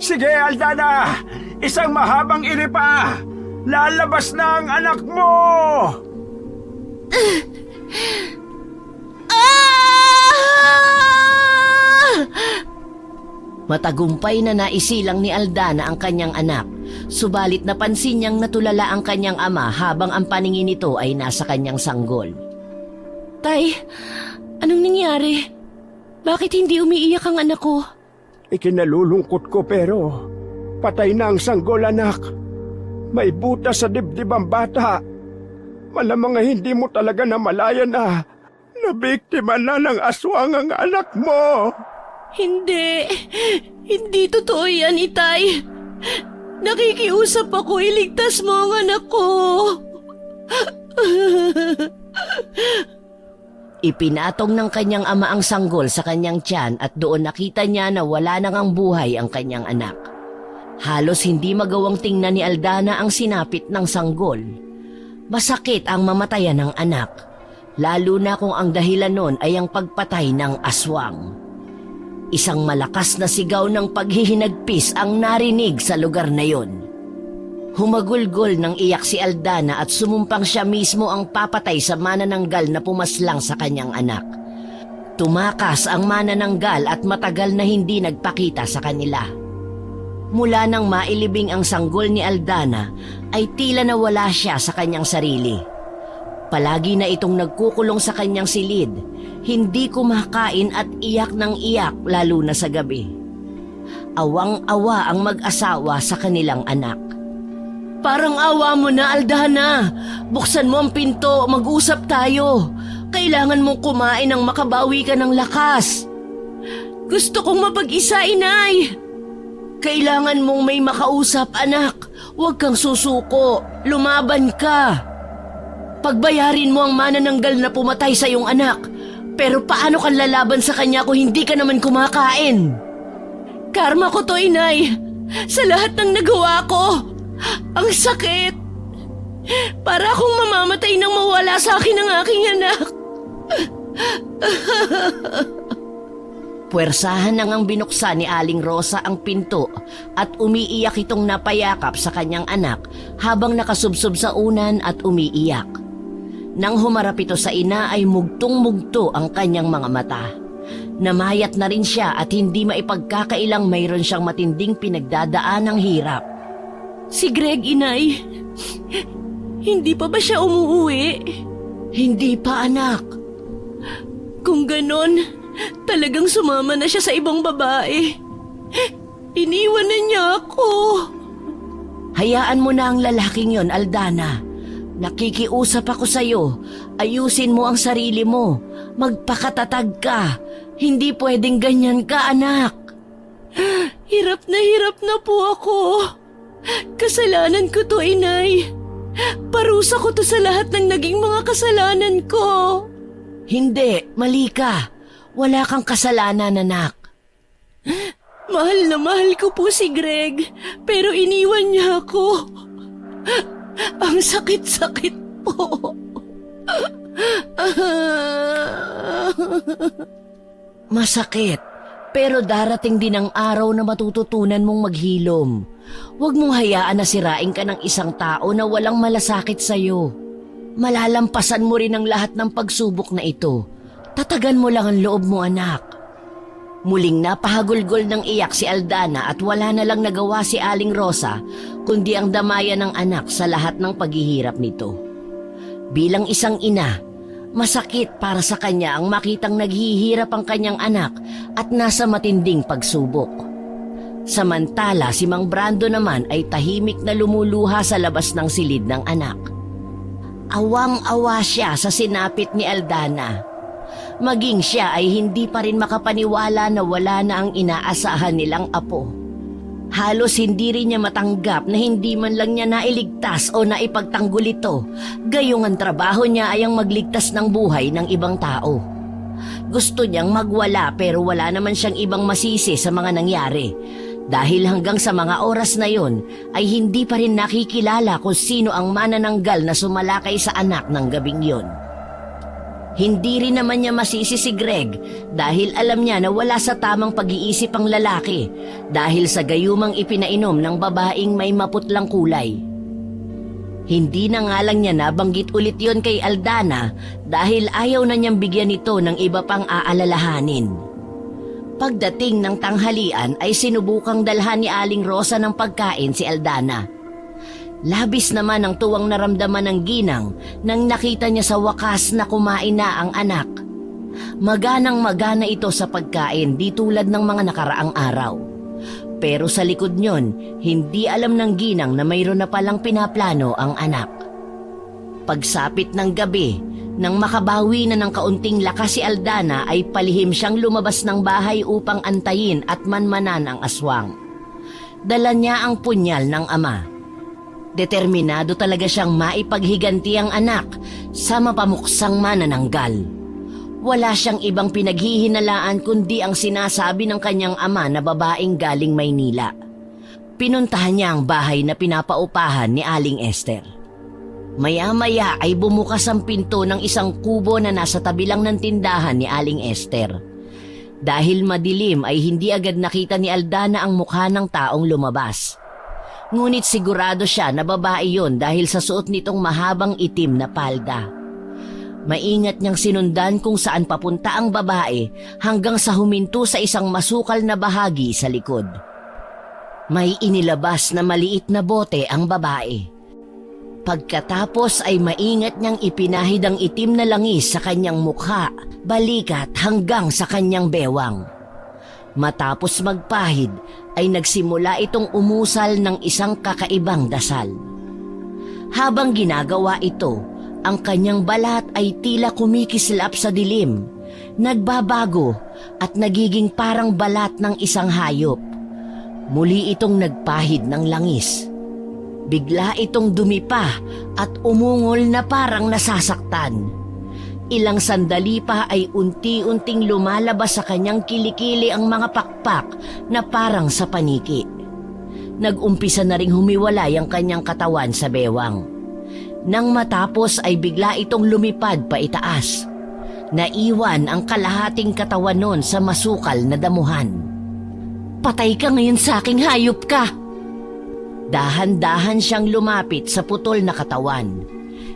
[SPEAKER 4] Sige, Aldana! Isang mahabang ire pa! Lalabas na ang anak mo!
[SPEAKER 1] Matagumpay na naisilang ni Aldana ang kanyang anak. Subalit napansin niyang natulala ang kanyang ama habang ang paningin nito ay nasa kanyang sanggol.
[SPEAKER 3] Tay, anong nangyari? Bakit hindi umiiyak ang anak ko?
[SPEAKER 4] Ikinalulungkot ko pero patay na ang sanggol, anak. May butas sa dibdib ang bata. Malamang hindi mo talaga namalayan na nabiktima na ng aswang ang anak mo.
[SPEAKER 3] Hindi totoo yan, Itay. Nakikiusap ako, iligtas mo ang anak ko.
[SPEAKER 1] Ipinatong ng kanyang ama ang sanggol sa kanyang tiyan at doon nakita niya na wala nang ang buhay ang kanyang anak. Halos hindi magawang tingnan ni Aldana ang sinapit ng sanggol. Masakit ang mamatayan ng anak, lalo na kung ang dahilan nun ay ang pagpatay ng aswang. Isang malakas na sigaw ng paghihinagpis ang narinig sa lugar na yon. Humagulgol ng iyak si Aldana at sumumpang siya mismo ang papatay sa manananggal na pumaslang sa kanyang anak. Tumakas ang manananggal at matagal na hindi nagpakita sa kanila. Mula nang mailibing ang sanggol ni Aldana ay tila nawala siya sa kanyang sarili. Palagi na itong nagkukulong sa kanyang silid, hindi kumakain at iyak ng iyak lalo na sa gabi. Awang-awa ang mag-asawa sa kanilang anak.
[SPEAKER 3] Parang awa mo na, Aldana. Buksan mo ang pinto, mag-usap tayo. Kailangan mong kumain ng makabawi ka ng lakas. Gusto kong mapag-isa, Inay. Kailangan mong may makausap, anak. Huwag kang susuko. Lumaban ka. Pagbayarin mo ang manananggal na pumatay sa iyong anak. Pero paano kang lalaban sa kanya kung hindi ka naman kumakain? Karma ko to, Inay. Sa lahat ng nagawa ko. Ang sakit. Para akong mamamatay nang mawala sa akin ang aking anak.
[SPEAKER 1] Puwersahan nang ang binuksan ni Aling Rosa ang pinto at umiiyak itong napayakap sa kanyang anak habang nakasubsob sa unan at umiiyak. Nang humarap ito sa ina ay mugtong-mugto ang kanyang mga mata. Namayat na rin siya at hindi maipagkakailang mayroon siyang matinding pinagdadaan ng hirap.
[SPEAKER 3] Si Greg, Inay. Hindi pa ba siya umuwi?
[SPEAKER 1] Hindi pa, anak.
[SPEAKER 3] Kung ganon, talagang sumama na siya sa ibang babae. Iniwan na niya ako.
[SPEAKER 1] Hayaan mo na ang lalaking yon, Aldana. Nakikiusap ako sa'yo. Ayusin mo ang sarili mo. Magpakatatag ka. Hindi pwedeng ganyan ka, anak.
[SPEAKER 3] Hirap na po ako. Kasalanan ko to, Inay. Parusa ko to sa lahat ng naging mga kasalanan ko.
[SPEAKER 5] Hindi, mali ka. Wala kang kasalanan, anak.
[SPEAKER 3] Mahal na mahal ko po si Greg, pero iniwan niya ako. Ang sakit-sakit po.
[SPEAKER 5] Masakit, pero darating din ang araw na matututunan mong maghilom. Huwag mong hayaan na sirain ka ng isang tao na walang malasakit sa'yo. Malalampasan mo rin ang lahat ng pagsubok na ito. Tatagan mo lang ang loob mo, anak. Muling napahagulgol ng iyak si Aldana at wala na lang nagawa si Aling Rosa kundi ang damayan ng anak sa lahat ng paghihirap nito. Bilang isang ina, masakit para sa kanya ang makitang naghihirap ang kanyang anak at nasa matinding pagsubok. Samantala si Mang Brando naman ay tahimik na lumuluha sa labas ng silid ng anak. Awang-awa siya sa sinapit ni Aldana. Maging siya ay hindi pa rin makapaniwala na wala na ang inaasahan nilang apo. Halos hindi rin niya matanggap na hindi man lang niya nailigtas o naipagtanggol ito, gayong ang trabaho niya ay ang magligtas ng buhay ng ibang tao. Gusto niyang magwala pero wala naman siyang ibang masisi sa mga nangyari. Dahil hanggang sa mga oras na yon ay hindi pa rin nakikilala kung sino ang manananggal na sumalakay sa anak ng gabing yon. Hindi rin naman niya masisi si Greg dahil alam niya na wala sa tamang pag-iisip ang lalaki dahil sa gayumang ipinainom ng babaeng may maputlang kulay. Hindi na nga lang niya nabanggit ulit yon kay Aldana dahil ayaw na niyang bigyan ito ng iba pang aalalahanin. Pagdating ng tanghalian ay sinubukang dalhan ni Aling Rosa ng pagkain si Aldana. Labis naman ang tuwang naramdaman ng ginang nang nakita niya sa wakas na kumain na ang anak. Maganang-magana ito sa pagkain di tulad ng mga nakaraang araw. Pero sa likod niyon, hindi alam ng ginang na mayroon na palang pinaplano ang anak. Pagsapit ng gabi, nang makabawi na ng kaunting lakas si Aldana ay palihim siyang lumabas ng bahay upang antayin at manmanan ang aswang. Dala niya ang punyal ng ama. Determinado talaga siyang maipaghiganti ang anak sa mapamuksang manananggal. Wala siyang ibang pinaghihinalaan kundi ang sinasabi ng kanyang ama na babaeng galing Maynila. Pinuntahan niya ang bahay na pinapaupahan ni Aling Esther. Maya-maya ay bumukas ang pinto ng isang kubo na nasa tabi lang ng tindahan ni Aling Esther. Dahil madilim ay hindi agad nakita ni Aldana ang mukha ng taong lumabas. Ngunit sigurado siya na babae yon dahil sa suot nitong mahabang itim na palda. Maingat niyang sinundan kung saan papunta ang babae hanggang sa huminto sa isang masukal na bahagi sa likod. May inilabas na maliit na bote ang babae. Pagkatapos ay maingat niyang ipinahid ang itim na langis sa kanyang mukha, balikat hanggang sa kanyang bewang. Matapos magpahid ay nagsimula itong umusal ng isang kakaibang dasal. Habang ginagawa ito, ang kanyang balat ay tila kumikislap sa dilim, nagbabago at nagiging parang balat ng isang hayop. Muli itong nagpahid ng langis. Bigla itong dumipa at umungol na parang nasasaktan. Ilang sandali pa ay unti-unting lumalabas sa kanyang kilikili ang mga pakpak na parang sa paniki. Nag-umpisa na ring humiwalay ang kanyang katawan sa bewang. Nang matapos ay bigla itong lumipad pa itaas. Naiwan ang kalahating katawan nun sa masukal na damuhan. "Patay ka ngayon sa aking hayop ka!" Dahan-dahan siyang lumapit sa putol na katawan.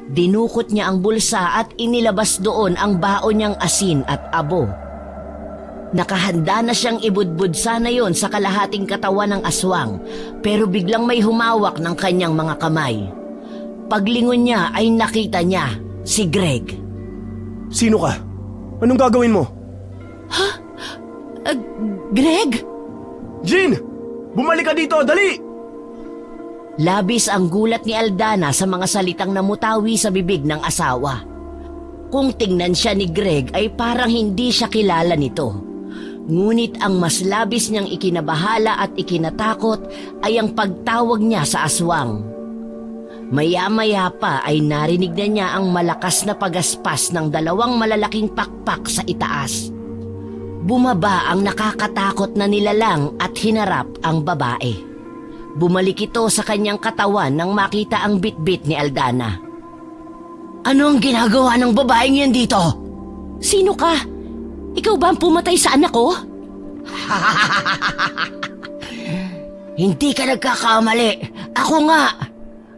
[SPEAKER 5] Dinukot niya ang bulsa at inilabas doon ang baon niyang asin at abo. Nakahanda na siyang ibudbud sana yon sa kalahating katawan ng aswang, pero biglang may humawak ng kanyang mga kamay. Paglingon niya ay nakita niya si Greg.
[SPEAKER 2] Sino ka? Anong gagawin mo?
[SPEAKER 3] Greg?
[SPEAKER 2] Jean! Bumalik ka dito, dali!
[SPEAKER 1] Labis ang gulat ni Aldana sa mga salitang namutawi sa bibig ng asawa. Kung tingnan siya ni Greg ay parang hindi siya kilala nito. Ngunit ang mas labis niyang ikinabahala at ikinatakot ay ang pagtawag niya sa aswang. Maya-maya pa ay narinig na niya ang malakas na pagaspas ng dalawang malalaking pakpak sa itaas. Bumaba ang nakakatakot na nilalang at hinarap ang babae. Bumalik ito sa kanyang katawan nang makita ang bitbit ni Aldana. Ano ang ginagawa ng babaeng yan dito?
[SPEAKER 3] Sino ka? Ikaw ba ang pumatay sa anak ko?
[SPEAKER 1] Hindi ka nagkakamali. Ako nga.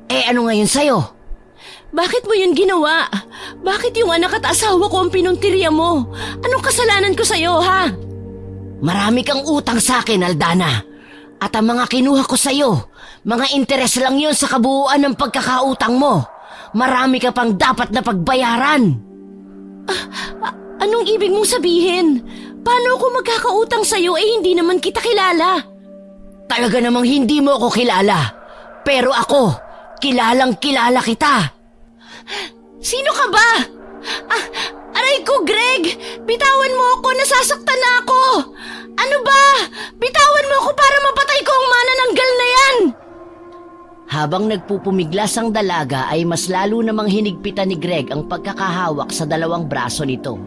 [SPEAKER 1] Ano ngayon sa'yo?
[SPEAKER 3] Bakit mo yun ginawa? Bakit yung anak at asawa ko ang pinuntirya mo? Anong kasalanan ko sa'yo, ha?
[SPEAKER 1] Marami kang utang sa akin, Aldana. At ang mga kinuha ko sa'yo, mga interes lang yun sa kabuuan ng pagkakautang mo. Marami ka pang dapat na pagbayaran.
[SPEAKER 3] Anong ibig mong sabihin? Paano ako magkakautang sa'yo hindi naman kita kilala?
[SPEAKER 1] Talaga namang hindi mo ako kilala. Pero ako, kilalang kilala kita.
[SPEAKER 3] Sino ka ba? Aray ko, Greg! Bitawan mo ako, nasasaktan na ako! Ano ba? Bitawan mo ako para mapatay ko ang manananggal na yan!
[SPEAKER 1] Habang nagpupumiglas ang dalaga ay mas lalo namang hinigpitan ni Greg ang pagkakahawak sa dalawang braso nito.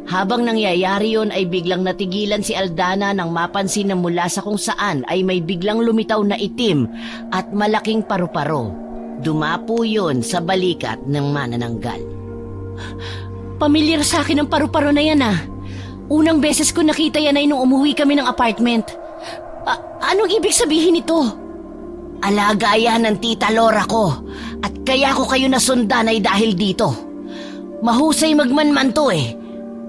[SPEAKER 1] Habang nangyayari yon ay biglang natigilan si Aldana nang mapansin na mula sa kung saan ay may biglang lumitaw na itim at malaking paru-paro. Dumapo yon sa balikat ng manananggal.
[SPEAKER 3] Pamilyar sa akin ang paru-paro na yan Unang beses ko nakita yan ay nung umuwi kami ng apartment. Anong ibig sabihin nito?
[SPEAKER 1] Alaga yan ng tita Lora ko at kaya ko kayo nasundan ay dahil dito. Mahusay magmanman to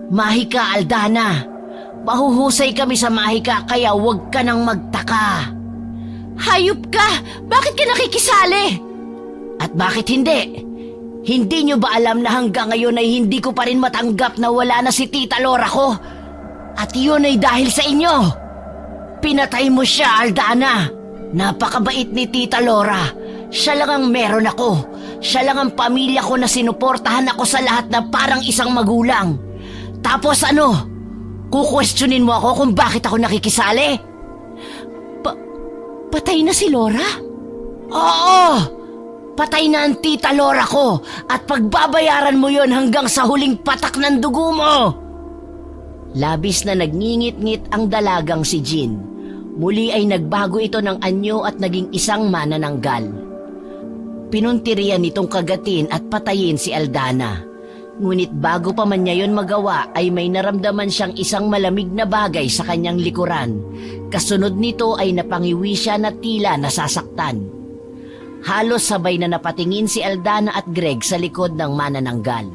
[SPEAKER 1] Mahika, Aldana. Mahuhusay kami sa mahika kaya huwag ka nang magtaka.
[SPEAKER 3] Hayop ka! Bakit ka nakikisali?
[SPEAKER 1] At bakit hindi? Hindi nyo ba alam na hanggang ngayon ay hindi ko pa rin matanggap na wala na si Tita Lora ko? At yun ay dahil sa inyo. Pinatay mo siya, Aldana. Napakabait ni Tita Lora. Siya lang ang meron ako. Siya lang ang pamilya ko na sinuportahan ako sa lahat na parang isang magulang. Tapos ano? Kukwestiyonin mo ako kung bakit ako nakikisali?
[SPEAKER 3] Patay na si Lora?
[SPEAKER 1] Oo! Patay na ang Tita Lora ko at pagbabayaran mo yon hanggang sa huling patak ng dugo mo! Labis na nagngingit-ngit ang dalagang si Jean. Muli ay nagbago ito ng anyo at naging isang manananggal. Pinuntirian nitong kagatin at patayin si Aldana. Ngunit bago pa man niya yon magawa ay may naramdaman siyang isang malamig na bagay sa kanyang likuran. Kasunod nito ay napangiwi siya na tila nasasaktan. Halos sabay na napatingin si Aldana at Greg sa likod ng manananggal.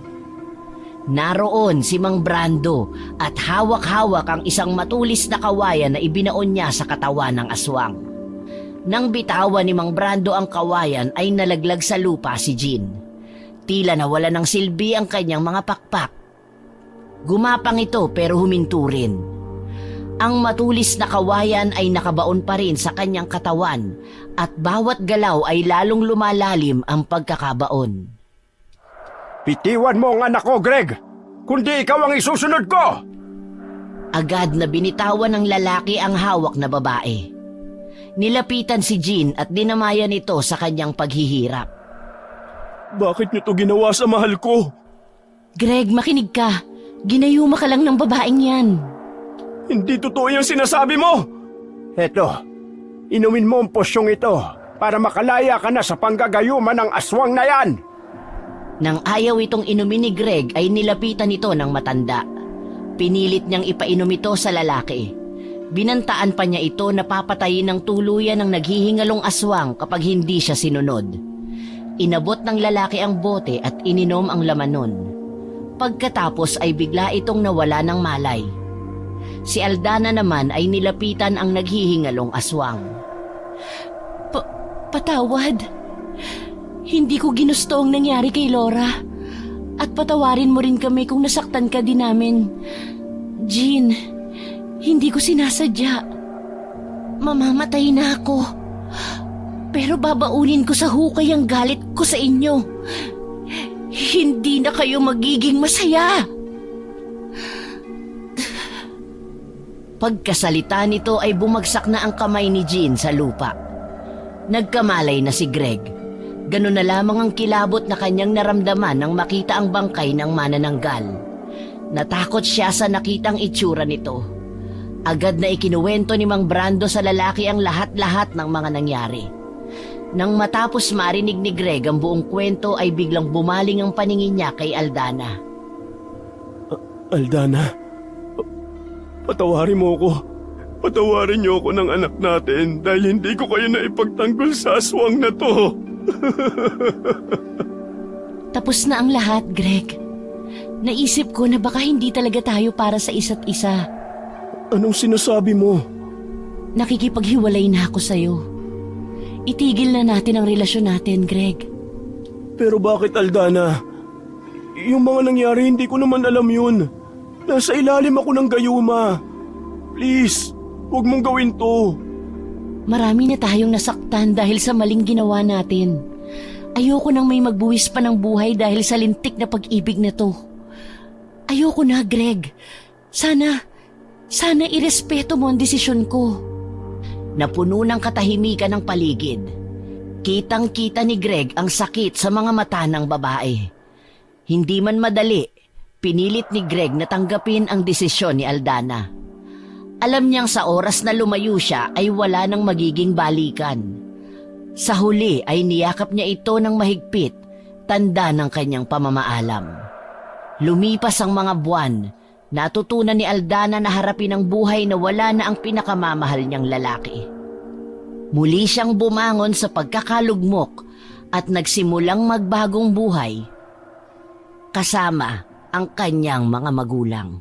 [SPEAKER 1] Naroon si Mang Brando at hawak-hawak ang isang matulis na kawayan na ibinaon niya sa katawan ng aswang. Nang bitawan ni Mang Brando ang kawayan ay nalaglag sa lupa si Jean. Tila nawala ng silbi ang kanyang mga pakpak. Gumapang ito pero huminto rin. Ang matulis na kawayan ay nakabaon pa rin sa kanyang katawan at bawat galaw ay lalong lumalalim ang pagkakabaon.
[SPEAKER 4] Bitiwan mo ang anak ko, Greg! Kundi ikaw ang isusunod ko!
[SPEAKER 1] Agad na binitawan ng lalaki ang hawak na babae. Nilapitan si Jean at dinamayan ito sa kanyang paghihirap.
[SPEAKER 2] Bakit niyo to ginawa sa mahal ko?
[SPEAKER 3] Greg, makinig ka. Ginayuma ka lang ng babaeng yan.
[SPEAKER 2] Hindi totoo yung sinasabi mo!
[SPEAKER 4] Eto, inumin mo ang posyong ito para makalaya ka na sa panggagayuman ng aswang na yan!
[SPEAKER 1] Nang ayaw itong inumin ni Greg ay nilapitan ito ng matanda. Pinilit niyang ipainom ito sa lalaki. Binantaan pa niya ito na papatayin ng tuluyan ng naghihingalong aswang kapag hindi siya sinunod. Inabot ng lalaki ang bote at ininom ang laman nun. Pagkatapos ay bigla itong nawala ng malay. Si Aldana naman ay nilapitan ang naghihingalong aswang.
[SPEAKER 3] Patawad. Hindi ko ginusto ang nangyari kay Lora. At patawarin mo rin kami kung nasaktan ka din namin. Jean, hindi ko sinasadya. Mamamatay na ako. Pero babaunin ko sa hukay ang galit ko sa inyo. Hindi na kayo magiging masaya.
[SPEAKER 1] Pagkasalita nito ay bumagsak na ang kamay ni Jean sa lupa. Nagkamalay na si Greg. Ganun na lamang ang kilabot na kanyang naramdaman nang makita ang bangkay ng manananggal. Natakot siya sa nakitang itsura nito. Agad na ikinuwento ni Mang Brando sa lalaki ang lahat-lahat ng mga nangyari. Nang matapos marinig ni Greg ang buong kwento ay biglang bumaling ang paningin niya kay Aldana.
[SPEAKER 2] Aldana, patawarin mo ko. Patawarin niyo ako ng anak natin dahil hindi ko kayo na ipagtanggol sa aswang na to.
[SPEAKER 3] Tapos na ang lahat, Greg. Naisip ko na baka hindi talaga tayo para sa isa't isa.
[SPEAKER 2] Anong sinasabi mo?
[SPEAKER 3] Nakikipaghiwalay na ako sa'yo. Itigil na natin ang relasyon natin, Greg.
[SPEAKER 2] Pero bakit, Aldana? Yung mga nangyari, hindi ko naman alam yun. Nasa ilalim ako ng gayuma. Please, huwag mong gawin to.
[SPEAKER 3] Marami na tayong nasaktan dahil sa maling ginawa natin. Ayoko nang may magbuwis pa ng buhay dahil sa lintik na pag-ibig na to. Ayoko na, Greg. Sana irespeto mo ang desisyon ko.
[SPEAKER 1] Napuno ng katahimikan ng paligid. Kitang-kita ni Greg ang sakit sa mga mata ng babae. Hindi man madali, pinilit ni Greg na tanggapin ang desisyon ni Aldana. Alam niyang sa oras na lumayo siya ay wala nang magiging balikan. Sa huli ay niyakap niya ito ng mahigpit, tanda ng kanyang pamamaalam. Lumipas ang mga buwan, natutunan ni Aldana na harapin ang buhay na wala na ang pinakamamahal niyang lalaki. Muli siyang bumangon sa pagkakalugmok at nagsimulang magbagong buhay kasama ang kanyang mga magulang.